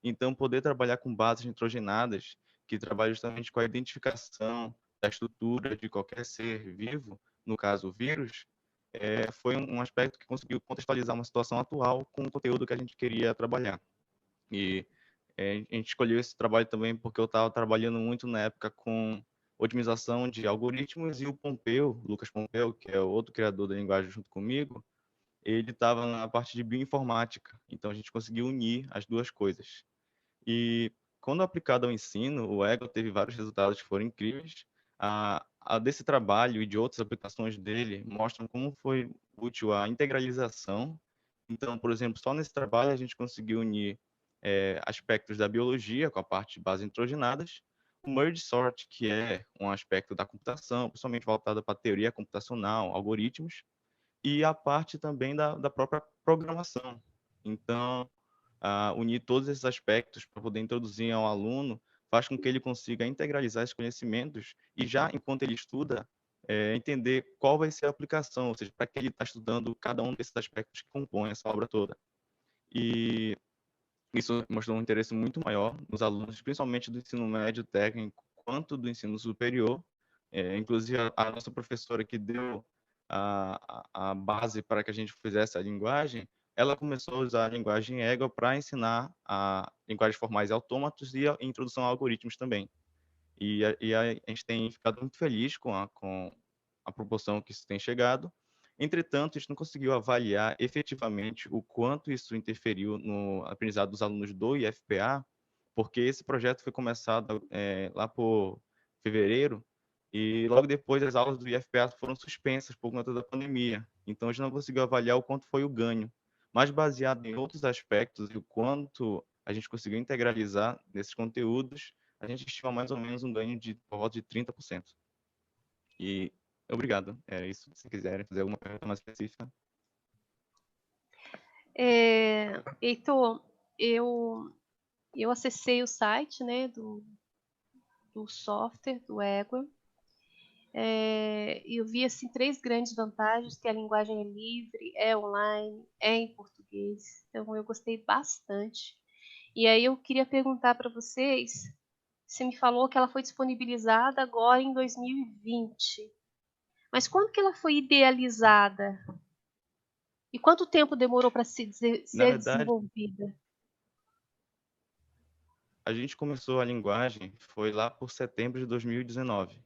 J: Então, poder trabalhar com bases nitrogenadas, que trabalham justamente com a identificação da estrutura de qualquer ser vivo, no caso o vírus, foi um aspecto que conseguiu contextualizar uma situação atual com o conteúdo que a gente queria trabalhar. E a gente escolheu esse trabalho também porque eu estava trabalhando muito na época com otimização de algoritmos, e o Pompeu, Lucas Pompeu, que é o outro criador da linguagem junto comigo, ele estava na parte de bioinformática. Então a gente conseguiu unir as duas coisas. E quando aplicado ao ensino, o Ego teve vários resultados que foram incríveis. A desse trabalho e de outras aplicações dele mostram como foi útil a integralização. Então, por exemplo, só nesse trabalho a gente conseguiu unir aspectos da biologia com a parte de bases nitrogenadas, o merge sort, que é um aspecto da computação, principalmente voltado para a teoria computacional, algoritmos, e a parte também da própria programação. Então, unir todos esses aspectos para poder introduzir ao aluno faz com que ele consiga integralizar esses conhecimentos e já, enquanto ele estuda, entender qual vai ser a aplicação, ou seja, para que ele está estudando cada um desses aspectos que compõem essa obra toda. E isso mostrou um interesse muito maior nos alunos, principalmente do ensino médio técnico, quanto do ensino superior. Inclusive, a nossa professora que deu a base para que a gente fizesse a linguagem, ela começou a usar a linguagem Ego para ensinar a linguagens formais e autômatos e a introdução a algoritmos também. E a gente tem ficado muito feliz com a proporção que isso tem chegado. Entretanto, a gente não conseguiu avaliar efetivamente o quanto isso interferiu no aprendizado dos alunos do IFPA, porque esse projeto foi começado lá por fevereiro, e logo depois as aulas do IFPA foram suspensas por conta da pandemia. Então, a gente não conseguiu avaliar o quanto foi o ganho. Mas, baseado em outros aspectos e o quanto a gente conseguiu integralizar nesses conteúdos, a gente estima mais ou menos um ganho de por volta de 30%. E obrigado. É isso. Se quiserem fazer alguma pergunta mais específica.
A: Heitor, eu acessei o site, né, do software, do Ego, e eu vi assim 3 grandes vantagens, que a linguagem é livre, é online, é em português. Então eu gostei bastante. E aí eu queria perguntar para vocês, você me falou que ela foi disponibilizada agora em 2020. Mas quando que ela foi idealizada? E quanto tempo demorou para ser desenvolvida?
J: A gente começou a linguagem, foi lá por setembro de 2019.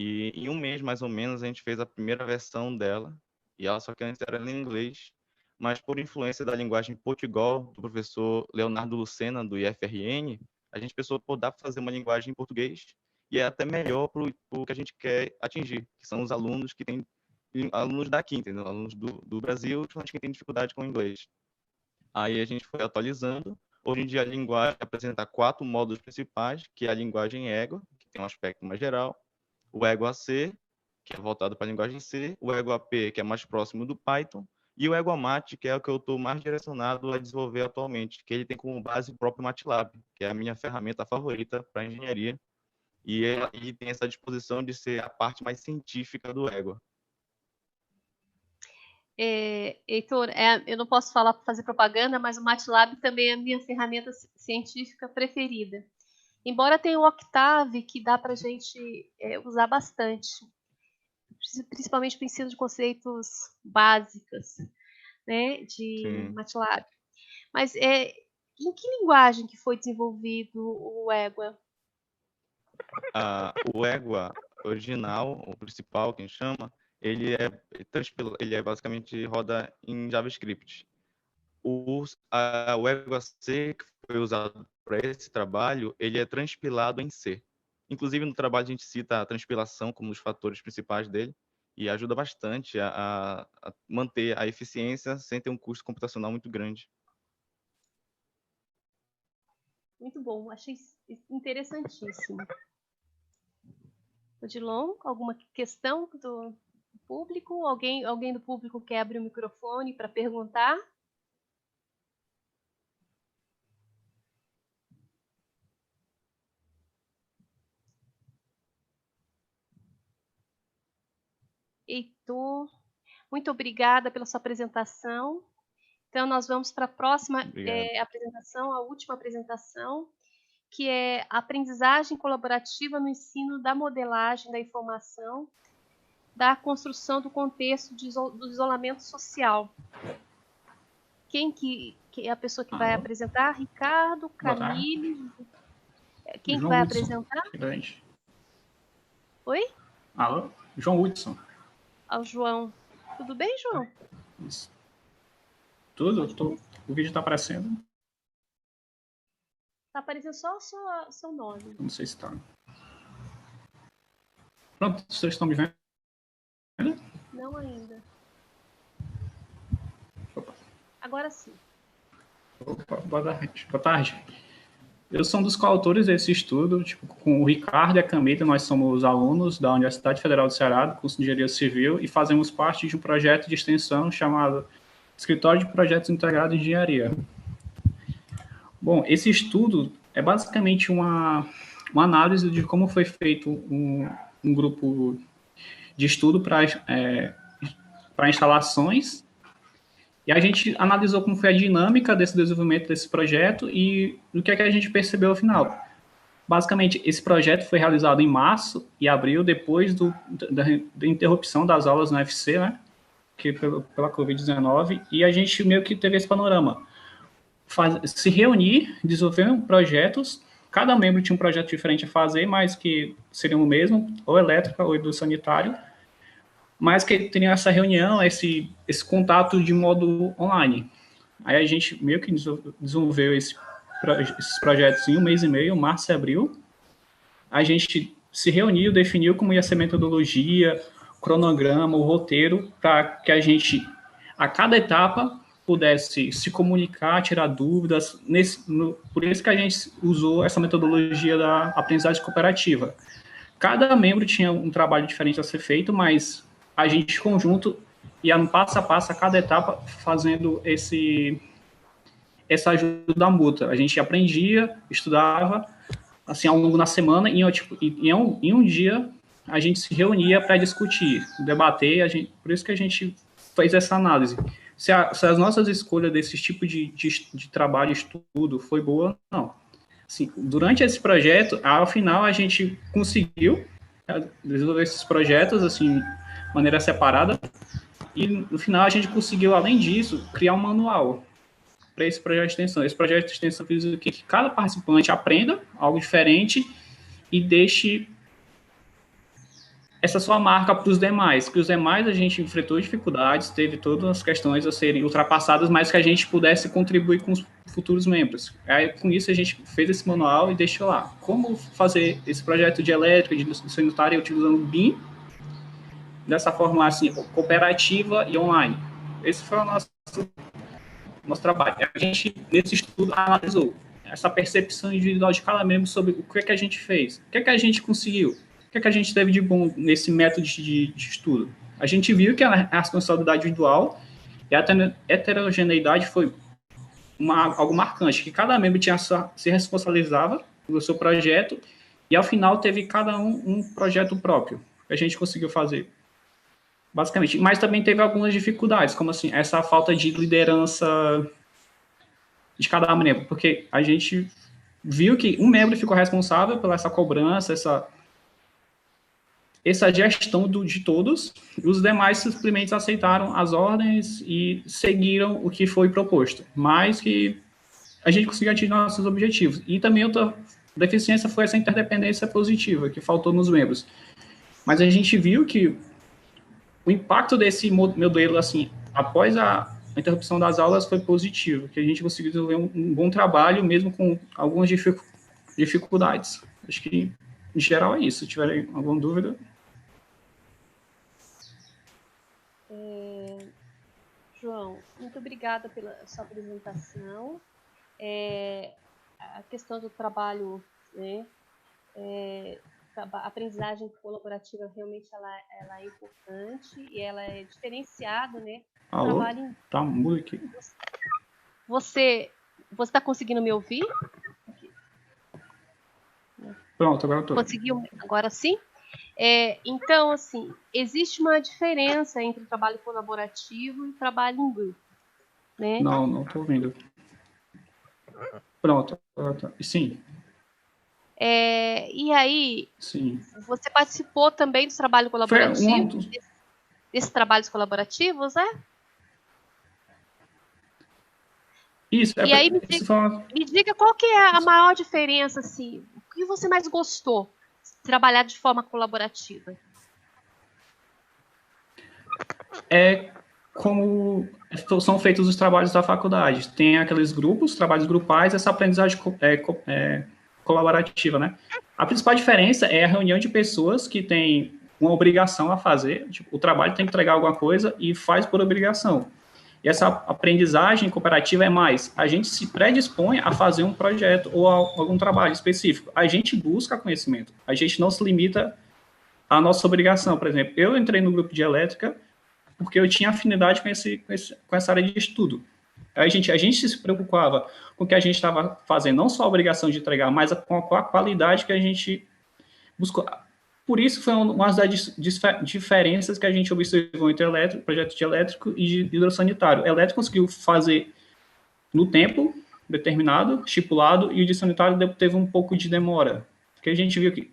J: E em um mês, mais ou menos, a gente fez a primeira versão dela. E ela só que antes era em inglês. Mas por influência da linguagem Portugal, do professor Leonardo Lucena, do IFRN, a gente pensou, pô, dá para fazer uma linguagem em português e é até melhor para o que a gente quer atingir, que são os alunos que têm alunos daqui, entendeu? Alunos do Brasil, que têm dificuldade com o inglês. Aí a gente foi atualizando. Hoje em dia a linguagem apresenta 4 módulos principais, que é a linguagem Ego, que tem um aspecto mais geral, o Ego AC, que é voltado para a linguagem C, o Ego AP, que é mais próximo do Python, e o Ego Mate, que é o que eu estou mais direcionado a desenvolver atualmente, que ele tem como base o próprio MATLAB, que é a minha ferramenta favorita para engenharia, e ele tem essa disposição de ser a parte mais científica do Ego.
A: Heitor, eu não posso falar para fazer propaganda, mas o MATLAB também é a minha ferramenta científica preferida. Embora tenha o Octave, que dá para a gente usar bastante, principalmente para o ensino de conceitos básicos, né, de MATLAB. Mas em que linguagem que foi desenvolvido o Ego?
J: O Ego original, o principal, que a gente chama, ele basicamente roda em JavaScript. O Ego AC, que foi usado para esse trabalho, ele é transpilado em C. Inclusive, no trabalho a gente cita a transpilação como um dos fatores principais dele e ajuda bastante a manter a eficiência sem ter um custo computacional muito grande.
A: Muito bom, achei interessantíssimo. Odilon, alguma questão do público? Alguém do público quer abrir o microfone para perguntar? Heitor, muito obrigada pela sua apresentação. Então, nós vamos para a próxima apresentação, a última apresentação, que é a aprendizagem colaborativa no ensino da modelagem da informação, da construção do contexto do isolamento social. Quem que é a pessoa que vai apresentar? Ricardo, Camille? Quem que vai apresentar?
K: Grande.
A: Oi?
K: Alô? João Hudson.
A: Ao João. Tudo bem, João?
K: Isso. Tudo? O vídeo está aparecendo?
A: Está aparecendo só o seu nome.
K: Não sei se está. Pronto, vocês estão me vendo?
A: Não ainda.
K: Opa.
A: Agora sim.
K: Opa, boa tarde. Boa tarde. Eu sou um dos coautores desse estudo, com o Ricardo e a Camila, nós somos alunos da Universidade Federal do Ceará, do curso de Engenharia Civil, e fazemos parte de um projeto de extensão chamado Escritório de Projetos Integrados de Engenharia. Bom, esse estudo é basicamente uma análise de como foi feito um grupo de estudo para instalações, e a gente analisou como foi a dinâmica desse desenvolvimento desse projeto e o que é que a gente percebeu ao final. Basicamente, esse projeto foi realizado em março e abril, depois da interrupção das aulas no UFC, né, pela Covid-19, e a gente meio que teve esse panorama. Se reunir, desenvolver projetos, cada membro tinha um projeto diferente a fazer, mas que seriam o mesmo, ou elétrica ou do sanitário, mas que teriam essa reunião, esse contato de modo online. Aí a gente meio que desenvolveu esses projetos em 1 mês e meio, março e abril. A gente se reuniu, definiu como ia ser a metodologia, cronograma, o roteiro, para que a gente, a cada etapa, pudesse se comunicar, tirar dúvidas. Por isso que a gente usou essa metodologia da aprendizagem cooperativa. Cada membro tinha um trabalho diferente a ser feito, mas a gente, conjunto, ia no passo a passo, a cada etapa, fazendo essa ajuda mútua. A gente aprendia, estudava, assim, ao longo da semana, e em um dia a gente se reunia para discutir, debater, por isso que a gente fez essa análise. Se as nossas escolhas desse tipo de trabalho, estudo, foi boa, não. Assim, durante esse projeto, ao final, a gente conseguiu desenvolver esses projetos, assim, de maneira separada, e no final a gente conseguiu, além disso, criar um manual para esse projeto de extensão. Esse projeto de extensão fez o quê? Que cada participante aprenda algo diferente e deixe essa sua marca para os demais, que os demais a gente enfrentou dificuldades, teve todas as questões a serem ultrapassadas, mas que a gente pudesse contribuir com os futuros membros. Aí, com isso, a gente fez esse manual e deixou lá. Como fazer esse projeto de elétrica, de sanitária, utilizando o BIM, dessa forma, assim, cooperativa e online. Esse foi o nosso trabalho. A gente, nesse estudo, analisou essa percepção individual de cada membro sobre o que é que a gente fez, o que é que a gente conseguiu, o que é que a gente teve de bom nesse método de estudo. A gente viu que a responsabilidade individual e a heterogeneidade foi algo marcante, que cada membro se responsabilizava pelo seu projeto e, ao final, teve cada um projeto próprio que a gente conseguiu fazer. Basicamente, mas também teve algumas dificuldades, como assim, essa falta de liderança de cada membro, porque a gente viu que um membro ficou responsável pela essa cobrança, essa gestão de todos, e os demais simplesmente aceitaram as ordens e seguiram o que foi proposto, mas que a gente conseguiu atingir nossos objetivos. E também outra deficiência foi essa interdependência positiva, que faltou nos membros. Mas a gente viu que o impacto desse modelo, assim, após a interrupção das aulas, foi positivo, que a gente conseguiu desenvolver um bom trabalho, mesmo com algumas dificuldades. Acho que, em geral, é isso. Se tiverem alguma dúvida.
A: João, muito obrigada pela sua apresentação. A questão do trabalho, né, a aprendizagem colaborativa realmente ela é importante e ela é diferenciada, né?
K: Alô? Tá mudo aqui.
A: Você está conseguindo me ouvir?
K: Pronto, agora eu tô.
A: Conseguiu? Agora sim? Então, assim, existe uma diferença entre o trabalho colaborativo e o trabalho em grupo, né?
K: Não tô ouvindo. Pronto, sim.
A: E aí,
K: sim.
A: Você participou também do trabalho colaborativo? Desses trabalhos colaborativos, né?
K: Isso.
A: E aí, me diga qual que é a maior diferença, assim, o que você mais gostou de trabalhar de forma colaborativa?
K: Como são feitos os trabalhos da faculdade. Tem aqueles grupos, trabalhos grupais, essa aprendizagem colaborativa, né? A principal diferença é a reunião de pessoas que têm uma obrigação a fazer, tipo, o trabalho tem que entregar alguma coisa e faz por obrigação. E essa aprendizagem cooperativa é mais, a gente se predispõe a fazer um projeto ou algum trabalho específico. A gente busca conhecimento, a gente não se limita à nossa obrigação. Por exemplo, eu entrei no grupo de elétrica porque eu tinha afinidade com essa área de estudo. A gente se preocupava com o que a gente estava fazendo, não só a obrigação de entregar, mas com a qualidade que a gente buscou. Por isso, foi uma das diferenças que a gente observou entre o projeto de elétrico e de hidrossanitário. O elétrico conseguiu fazer no tempo determinado, estipulado, e o de sanitário teve um pouco de demora. Porque a gente viu que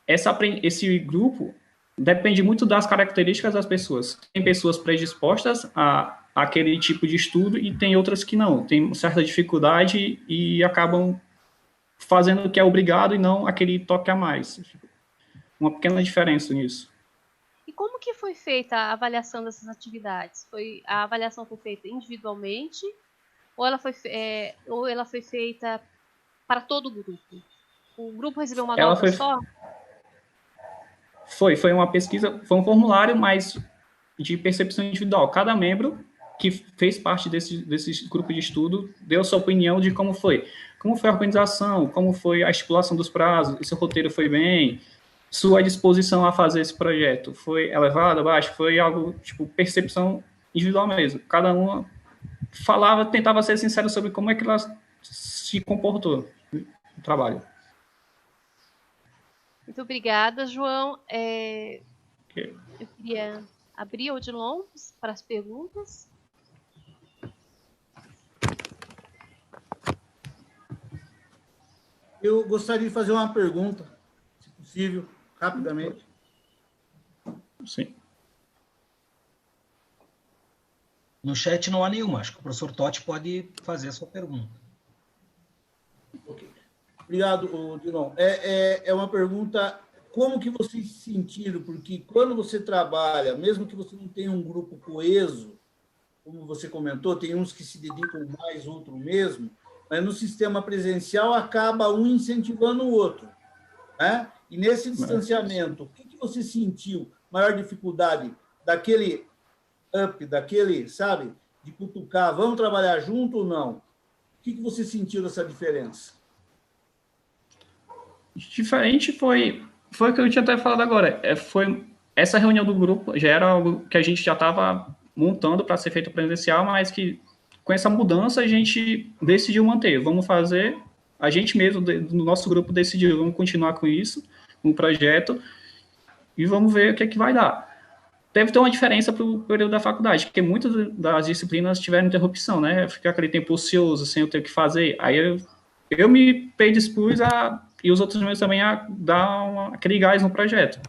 K: esse grupo depende muito das características das pessoas. Tem pessoas predispostas a aquele tipo de estudo e tem outras que não. Tem certa dificuldade e acabam fazendo o que é obrigado e não aquele toque a mais. Uma pequena diferença nisso.
A: E como que foi feita a avaliação dessas atividades? A avaliação foi feita individualmente ou ela foi feita para todo o grupo? O grupo recebeu uma nota só?
K: Foi uma pesquisa, foi um formulário, mas de percepção individual. Cada membro que fez parte desse grupo de estudo deu sua opinião de como foi. Como foi a organização, como foi a estipulação dos prazos, se o roteiro foi bem, sua disposição a fazer esse projeto foi elevada, baixa, foi algo, tipo, percepção individual mesmo. Cada uma tentava ser sincero sobre como é que ela se comportou no trabalho.
A: Muito obrigada, João. Eu queria abrir o Odilon para as perguntas.
I: Eu gostaria de fazer uma pergunta, se possível, rapidamente.
K: Sim.
B: No chat não há nenhuma. Acho que o professor Totti pode fazer a sua pergunta.
I: Ok. Obrigado, Dilon. É uma pergunta, como que vocês se sentiram? Porque quando você trabalha, mesmo que você não tenha um grupo coeso, como você comentou, tem uns que se dedicam mais, outro mesmo, mas no sistema presencial acaba um incentivando o outro, né? E nesse distanciamento, o que você sentiu? Maior dificuldade daquele daquele, sabe, de cutucar, vamos trabalhar junto ou não? O que você sentiu dessa diferença?
K: Diferente foi o que eu tinha até falado agora. Foi essa reunião do grupo já era algo que a gente já estava montando para ser feito presencial, mas que com essa mudança a gente decidiu manter. Vamos fazer, a gente mesmo no nosso grupo decidiu, vamos continuar com isso, um projeto e vamos ver o que é que vai dar. Deve ter uma diferença para o período da faculdade, porque muitas das disciplinas tiveram interrupção, né? Ficar aquele tempo ocioso, sem eu ter o que fazer. Aí eu me predispus e os outros meus também a dar aquele gás no projeto.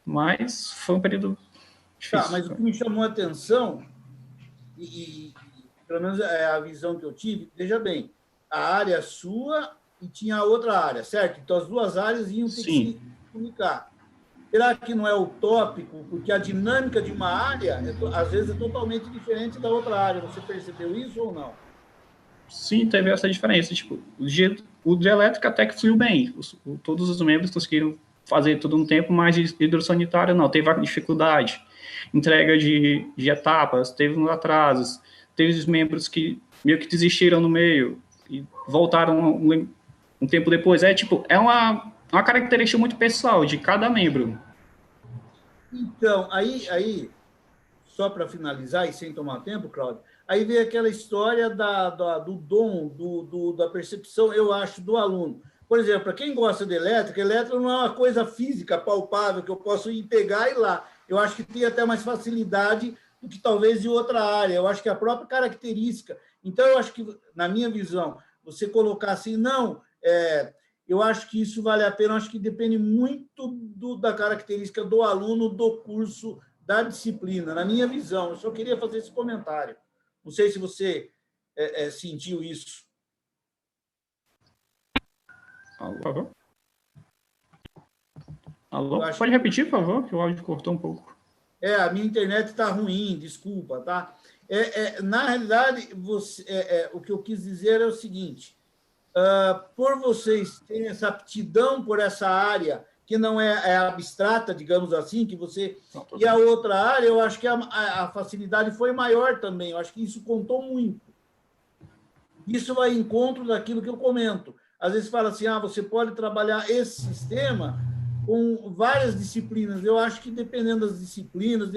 K: Mas foi um período difícil.
I: Tá, mas o que me chamou a atenção, e pelo menos é a visão que eu tive, veja bem, a área é sua e tinha a outra área, certo? Então as duas áreas iam ter que se comunicar. Será que não é utópico? Porque a dinâmica de uma área, às vezes, é totalmente diferente da outra área. Você percebeu isso ou não?
K: Sim, teve essa diferença. Tipo, o de elétrica até que fluiu bem. Todos os membros conseguiram fazer tudo no tempo, mas de hidrossanitário não. Teve a dificuldade. Entrega de etapas, teve uns atrasos. Teve os membros que meio que desistiram no meio e voltaram um tempo depois. uma característica muito pessoal de cada membro.
I: Então, aí só para finalizar e sem tomar tempo, Cláudio, aí vem aquela história do dom, da percepção, eu acho, do aluno. Por exemplo, para quem gosta de elétrica não é uma coisa física, palpável, que eu posso ir pegar e ir lá. Eu acho que tem até mais facilidade do que talvez em outra área. Eu acho que a própria característica. Então, eu acho que, na minha visão, você colocar assim, eu acho que isso vale a pena, eu acho que depende muito da característica do aluno, do curso, da disciplina, na minha visão. Eu só queria fazer esse comentário. Não sei se você sentiu isso.
K: Alô? Alô? Pode repetir, por favor, que o áudio cortou um pouco.
I: A minha internet está ruim, desculpa, tá? Na realidade, o que eu quis dizer é o seguinte, por vocês terem essa aptidão por essa área, que não é abstrata, digamos assim, que você... E a outra área, eu acho que a facilidade foi maior também, eu acho que isso contou muito. Isso vai em encontro daquilo que eu comento. Às vezes fala assim, você pode trabalhar esse sistema com várias disciplinas. Eu acho que dependendo das disciplinas,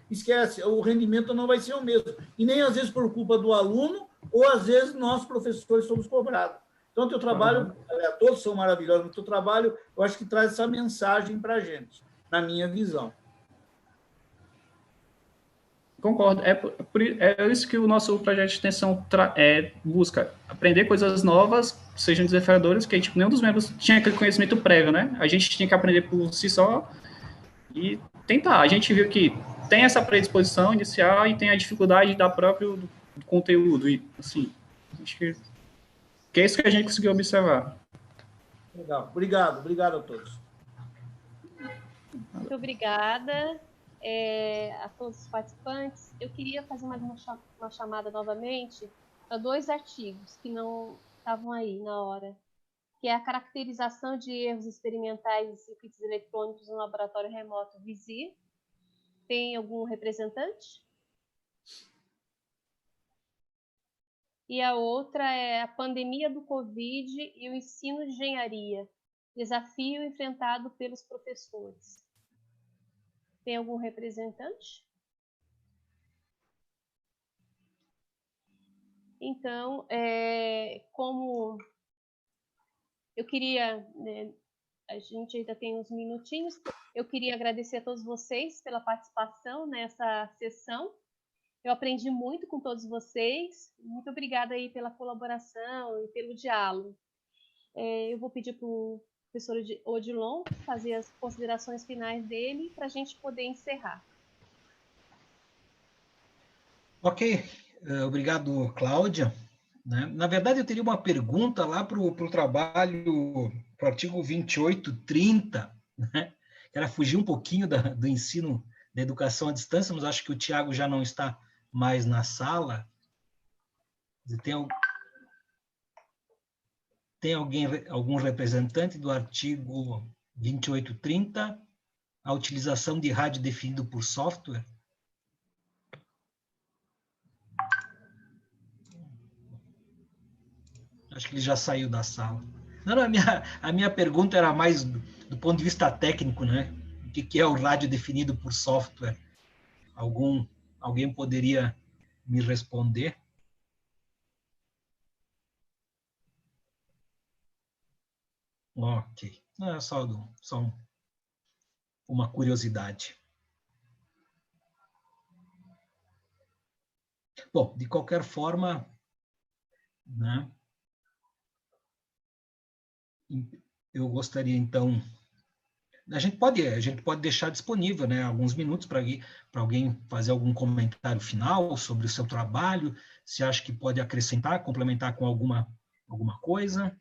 I: esquece, o rendimento não vai ser o mesmo. E nem às vezes por culpa do aluno, ou às vezes nós, professores, somos cobrados. Então, o teu trabalho, todos são maravilhosos, mas o teu trabalho, eu acho que traz essa mensagem para a gente, na minha visão.
K: Concordo. É isso que o nosso projeto de extensão busca. Aprender coisas novas, sejam desafiadoras, que nenhum dos membros tinha aquele conhecimento prévio, né? A gente tinha que aprender por si só e tentar. A gente viu que tem essa predisposição inicial e tem a dificuldade da próprio conteúdo. E, assim, acho que é isso que a gente conseguiu observar.
I: Legal. Obrigado a todos.
A: Muito obrigada. A todos os participantes. Eu queria fazer mais uma chamada novamente para 2 artigos que não estavam aí na hora, que é a caracterização de erros experimentais em circuitos eletrônicos no laboratório remoto VISIR. Tem algum representante? E a outra é a pandemia do Covid e o ensino de engenharia, desafio enfrentado pelos professores. Tem algum representante? Então, como eu queria, a gente ainda tem uns minutinhos, eu queria agradecer a todos vocês pela participação nessa sessão. Eu aprendi muito com todos vocês. Muito obrigada aí pela colaboração e pelo diálogo. Eu vou pedir para o professor Odilon fazer as considerações finais dele para a gente poder encerrar.
B: Ok, obrigado, Cláudia. Na verdade, eu teria uma pergunta lá para o trabalho, para o artigo 2830, né? Que era fugir um pouquinho do ensino da educação à distância, mas acho que o Tiago já não está mais na sala. Tem algum representante do artigo 2830, a utilização de rádio definido por software? Acho que ele já saiu da sala. Não, a minha pergunta era mais do ponto de vista técnico, né? O que é o rádio definido por software? Alguém poderia me responder? Ok. Não, é só uma curiosidade. Bom, de qualquer forma, né? Eu gostaria, então... A gente pode deixar disponível, né, alguns minutos para alguém fazer algum comentário final sobre o seu trabalho, se acha que pode acrescentar, complementar com alguma coisa.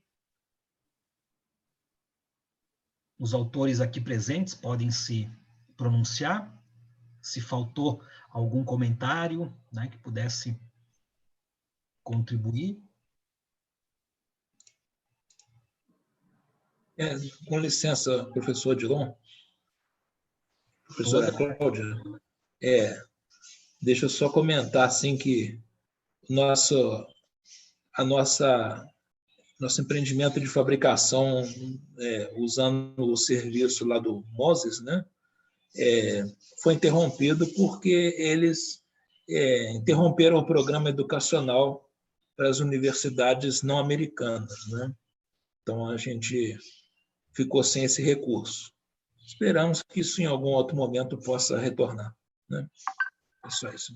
B: Os autores aqui presentes podem se pronunciar, se faltou algum comentário, né, que pudesse contribuir.
H: Com licença, professor Odilon. Professora Cláudia, deixa eu só comentar assim que a nossa nosso empreendimento de fabricação, usando o serviço lá do Moses, né? Foi interrompido porque eles interromperam o programa educacional para as universidades não americanas, né? Então, a gente ficou sem esse recurso. Esperamos que isso, em algum outro momento, possa retornar, né? É só isso.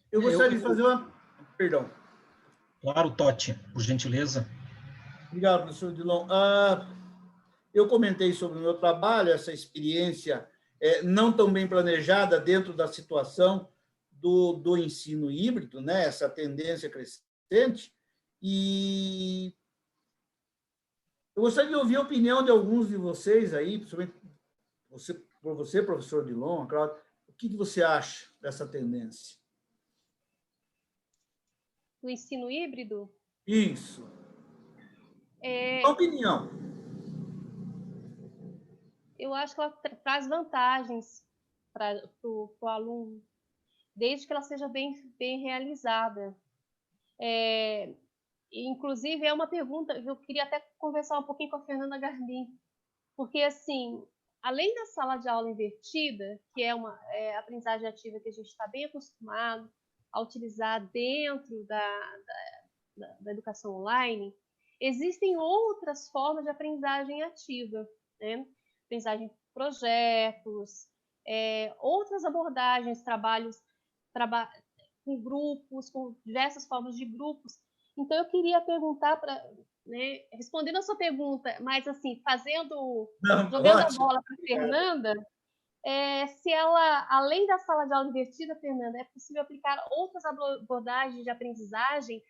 I: Eu gostaria de fazer uma... Perdão.
B: Claro, Totti, por gentileza.
I: Obrigado, professor Dilon. Eu comentei sobre o meu trabalho, essa experiência não tão bem planejada dentro da situação do ensino híbrido, né? Essa tendência crescente. E eu gostaria de ouvir a opinião de alguns de vocês aí, principalmente você, professor Dilon, claro, o que você acha dessa tendência?
A: Do ensino híbrido?
I: Isso. Qual a opinião?
A: Eu acho que ela traz vantagens para o aluno, desde que ela seja bem realizada. Inclusive, é uma pergunta que eu queria até conversar um pouquinho com a Fernanda Garbim, porque, assim, além da sala de aula invertida, que é uma aprendizagem ativa que a gente está bem acostumado a utilizar dentro da educação online, existem outras formas de aprendizagem ativa, né? Aprendizagem por projetos, outras abordagens, trabalhos com grupos, com diversas formas de grupos. Então, eu queria perguntar, né, respondendo a sua pergunta, mas assim, jogando a bola para a Fernanda, se ela, além da sala de aula invertida, Fernanda, é possível aplicar outras abordagens de aprendizagem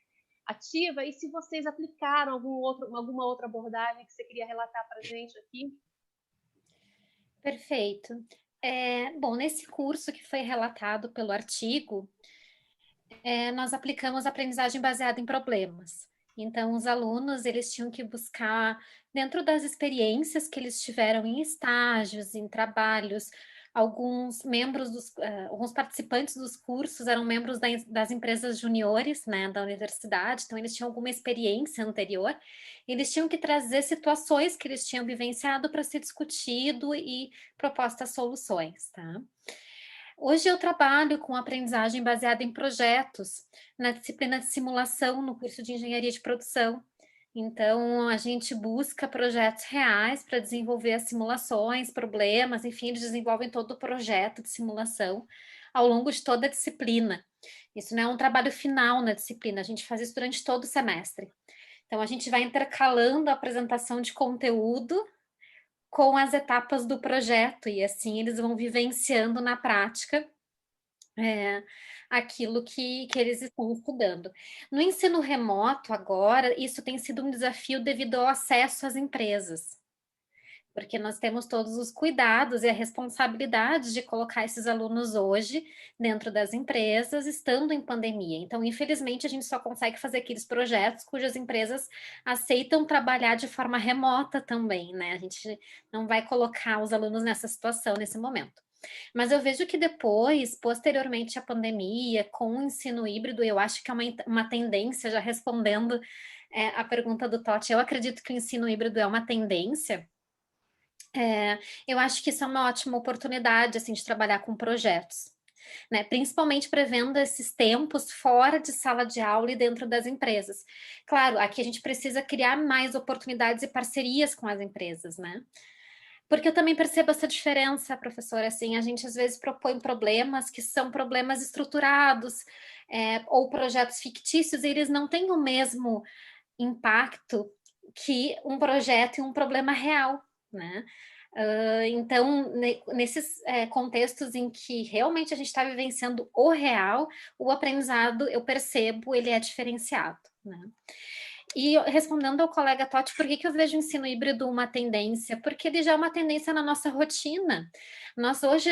A: ativa, e se vocês aplicaram alguma outra abordagem que você queria relatar para a gente aqui?
C: Perfeito. Bom, nesse curso que foi relatado pelo artigo, nós aplicamos aprendizagem baseada em problemas. Então, os alunos, eles tinham que buscar, dentro das experiências que eles tiveram em estágios, em trabalhos, alguns participantes dos cursos eram membros das empresas juniores, né, da universidade, então eles tinham alguma experiência anterior, eles tinham que trazer situações que eles tinham vivenciado para ser discutido e propostas soluções, tá? Hoje eu trabalho com aprendizagem baseada em projetos, na disciplina de simulação no curso de engenharia de produção. Então, a gente busca projetos reais para desenvolver as simulações, problemas, enfim, eles desenvolvem todo o projeto de simulação ao longo de toda a disciplina. Isso não é um trabalho final na disciplina, a gente faz isso durante todo o semestre. Então, a gente vai intercalando a apresentação de conteúdo com as etapas do projeto, e assim eles vão vivenciando na prática aquilo que eles estão estudando. No ensino remoto, agora, isso tem sido um desafio devido ao acesso às empresas, porque nós temos todos os cuidados e a responsabilidade de colocar esses alunos hoje dentro das empresas, estando em pandemia. Então, infelizmente, a gente só consegue fazer aqueles projetos cujas empresas aceitam trabalhar de forma remota também, né? A gente não vai colocar os alunos nessa situação nesse momento. Mas eu vejo que depois, posteriormente à pandemia, com o ensino híbrido, eu acho que é uma tendência, já respondendo a pergunta do Totti, eu acredito que o ensino híbrido é uma tendência. Eu acho que isso é uma ótima oportunidade, assim, de trabalhar com projetos, né? Principalmente prevendo esses tempos fora de sala de aula e dentro das empresas. Claro, aqui a gente precisa criar mais oportunidades e parcerias com as empresas, né? Porque eu também percebo essa diferença, professora, assim, a gente às vezes propõe problemas que são problemas estruturados, ou projetos fictícios, e eles não têm o mesmo impacto que um projeto e um problema real, né? Então, nesses contextos em que realmente a gente está vivenciando o real, o aprendizado, eu percebo, ele é diferenciado, né? E respondendo ao colega Totti, por que eu vejo o ensino híbrido uma tendência? Porque ele já é uma tendência na nossa rotina. Nós hoje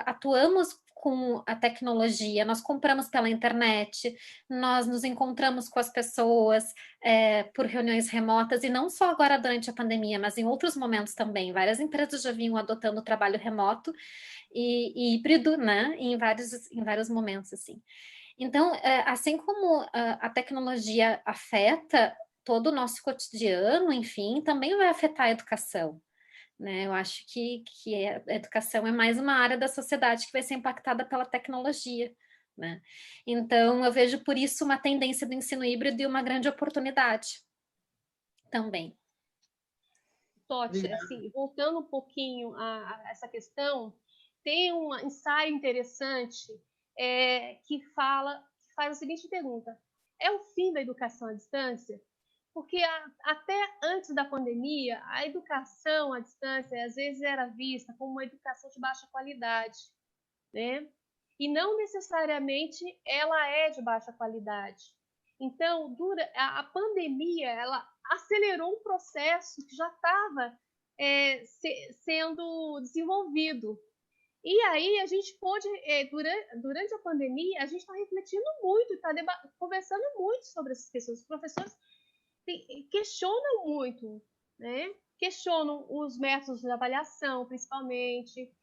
C: atuamos com a tecnologia, nós compramos pela internet, nós nos encontramos com as pessoas por reuniões remotas, e não só agora durante a pandemia, mas em outros momentos também. Várias empresas já vinham adotando o trabalho remoto e híbrido, né, em vários momentos, assim. Então, assim como a tecnologia afeta todo o nosso cotidiano, enfim, também vai afetar a educação, né? Eu acho que a educação é mais uma área da sociedade que vai ser impactada pela tecnologia, né? Então, eu vejo por isso uma tendência do ensino híbrido e uma grande oportunidade também.
A: Totti, assim, voltando um pouquinho a essa questão, tem um ensaio interessante que faz a seguinte pergunta: é o fim da educação à distância? Porque até antes da pandemia, a educação à distância às vezes era vista como uma educação de baixa qualidade, né? E não necessariamente ela é de baixa qualidade. Então, a pandemia, ela acelerou um processo que já estava sendo desenvolvido. E aí a gente pôde, durante a pandemia, a gente está refletindo muito, está conversando muito sobre essas questões. Os professores questionam muito, né? Questionam os métodos de avaliação, principalmente,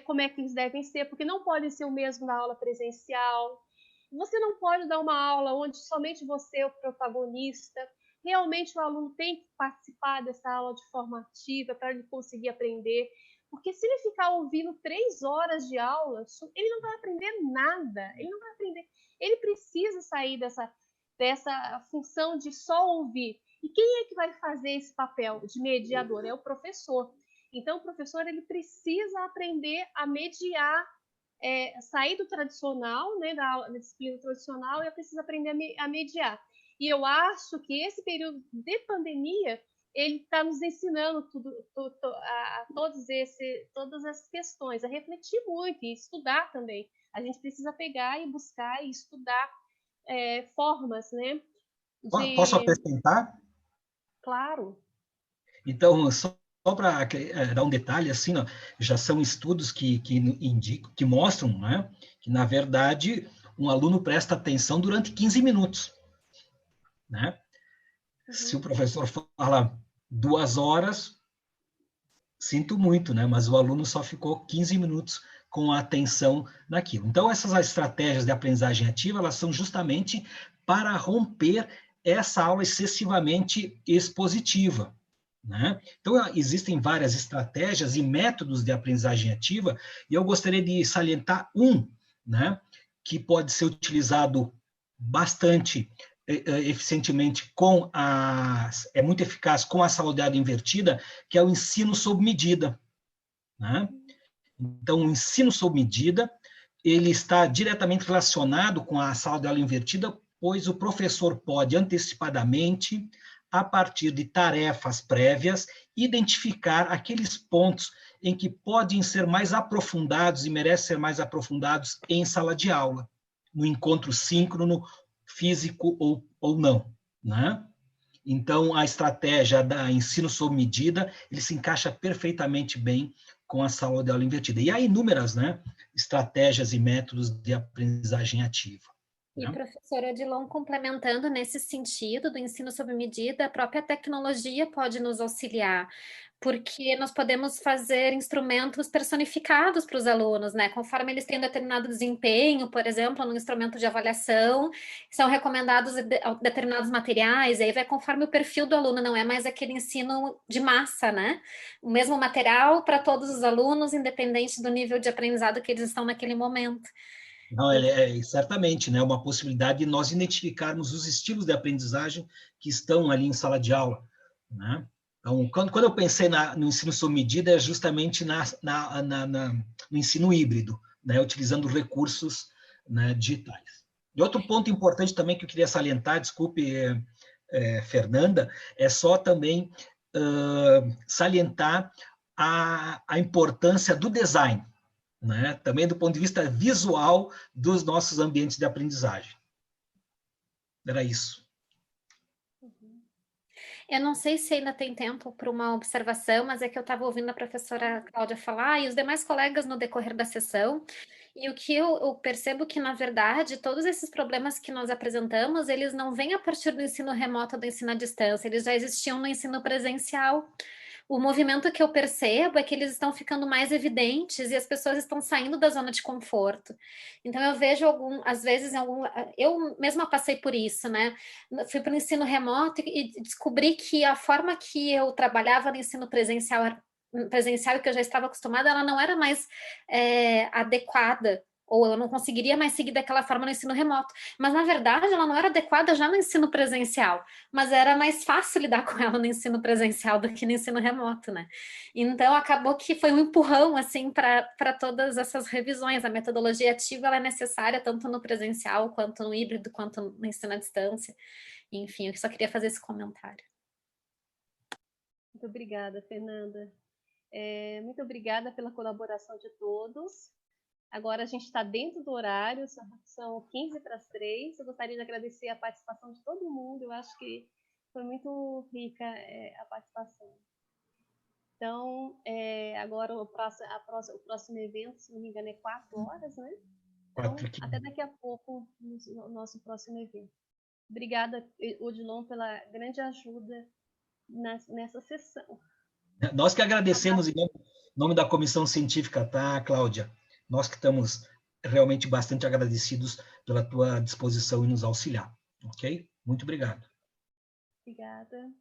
A: como é que eles devem ser, porque não podem ser o mesmo da aula presencial. Você não pode dar uma aula onde somente você é o protagonista. Realmente o aluno tem que participar dessa aula de forma ativa para ele conseguir aprender. Porque se ele ficar ouvindo 3 horas de aula, ele não vai aprender nada. Ele não vai aprender. Ele precisa sair dessa função de só ouvir. E quem é que vai fazer esse papel de mediador? É o professor. Então, o professor ele precisa aprender a mediar, sair do tradicional, né, da disciplina tradicional, e precisa aprender a mediar. E eu acho que esse período de pandemia, ele está nos ensinando todas essas questões, a refletir muito e estudar também. A gente precisa pegar e buscar e estudar formas, né?
B: Posso acrescentar?
A: Claro.
B: Então, só para dar um detalhe, assim, ó, já são estudos que indicam, que mostram, né, que, na verdade, um aluno presta atenção durante 15 minutos. Né? Uhum. Se o professor fala 2 horas, sinto muito, né? Mas o aluno só ficou 15 minutos com a atenção naquilo. Então, essas estratégias de aprendizagem ativa, elas são justamente para romper essa aula excessivamente expositiva. Né? Então, existem várias estratégias e métodos de aprendizagem ativa, e eu gostaria de salientar né, que pode ser utilizado bastante eficientemente é muito eficaz com a sala de aula invertida, que é o ensino sob medida. Né? Então, o ensino sob medida, ele está diretamente relacionado com a sala de aula invertida, pois o professor pode antecipadamente, a partir de tarefas prévias, identificar aqueles pontos em que podem ser mais aprofundados e merecem ser mais aprofundados em sala de aula, no encontro síncrono, físico ou não, né? Então, a estratégia da ensino sob medida, ele se encaixa perfeitamente bem com a sala de aula invertida. E há inúmeras, né, estratégias e métodos de aprendizagem ativa.
C: E, professora Odilon, complementando nesse sentido do ensino sob medida, a própria tecnologia pode nos auxiliar, porque nós podemos fazer instrumentos personificados para os alunos, né? Conforme eles têm determinado desempenho, por exemplo, no instrumento de avaliação, são recomendados determinados materiais, e aí vai conforme o perfil do aluno, não é mais aquele ensino de massa, né? O mesmo material para todos os alunos, independente do nível de aprendizado que eles estão naquele momento.
B: Não, certamente, né, uma possibilidade de nós identificarmos os estilos de aprendizagem que estão ali em sala de aula. Né? Então, quando eu pensei no ensino sob medida, é justamente no ensino híbrido, né, utilizando recursos, né, digitais. E outro ponto importante também que eu queria salientar, desculpe, Fernanda, é só também salientar a importância do design. Né? Também do ponto de vista visual dos nossos ambientes de aprendizagem. Era isso.
C: Eu não sei se ainda tem tempo para uma observação, mas é que eu estava ouvindo a professora Cláudia falar e os demais colegas no decorrer da sessão, e o que eu percebo que, na verdade, todos esses problemas que nós apresentamos, eles não vêm a partir do ensino remoto ou do ensino à distância, eles já existiam no ensino presencial. O movimento que eu percebo é que eles estão ficando mais evidentes e as pessoas estão saindo da zona de conforto. Então, eu vejo às vezes, eu mesma passei por isso, né? Fui para o ensino remoto e descobri que a forma que eu trabalhava no ensino presencial que eu já estava acostumada, ela não era mais adequada, ou eu não conseguiria mais seguir daquela forma no ensino remoto. Mas, na verdade, ela não era adequada já no ensino presencial, mas era mais fácil lidar com ela no ensino presencial do que no ensino remoto, né? Então, acabou que foi um empurrão, assim, para todas essas revisões. A metodologia ativa, ela é necessária tanto no presencial, quanto no híbrido, quanto no ensino à distância. Enfim, eu só queria fazer esse comentário.
A: Muito obrigada, Fernanda. Muito obrigada pela colaboração de todos. Agora a gente está dentro do horário, são 15 para as 3. Eu gostaria de agradecer a participação de todo mundo. Eu acho que foi muito rica a participação. Então, agora o próximo evento, se não me engano, é 4 horas, né? Então, até daqui a pouco, no nosso próximo evento. Obrigada, Odilon, pela grande ajuda nessa sessão.
B: Nós que agradecemos em nome da comissão científica, tá, Cláudia? Nós que estamos realmente bastante agradecidos pela tua disposição em nos auxiliar, ok? Muito obrigado.
A: Obrigada.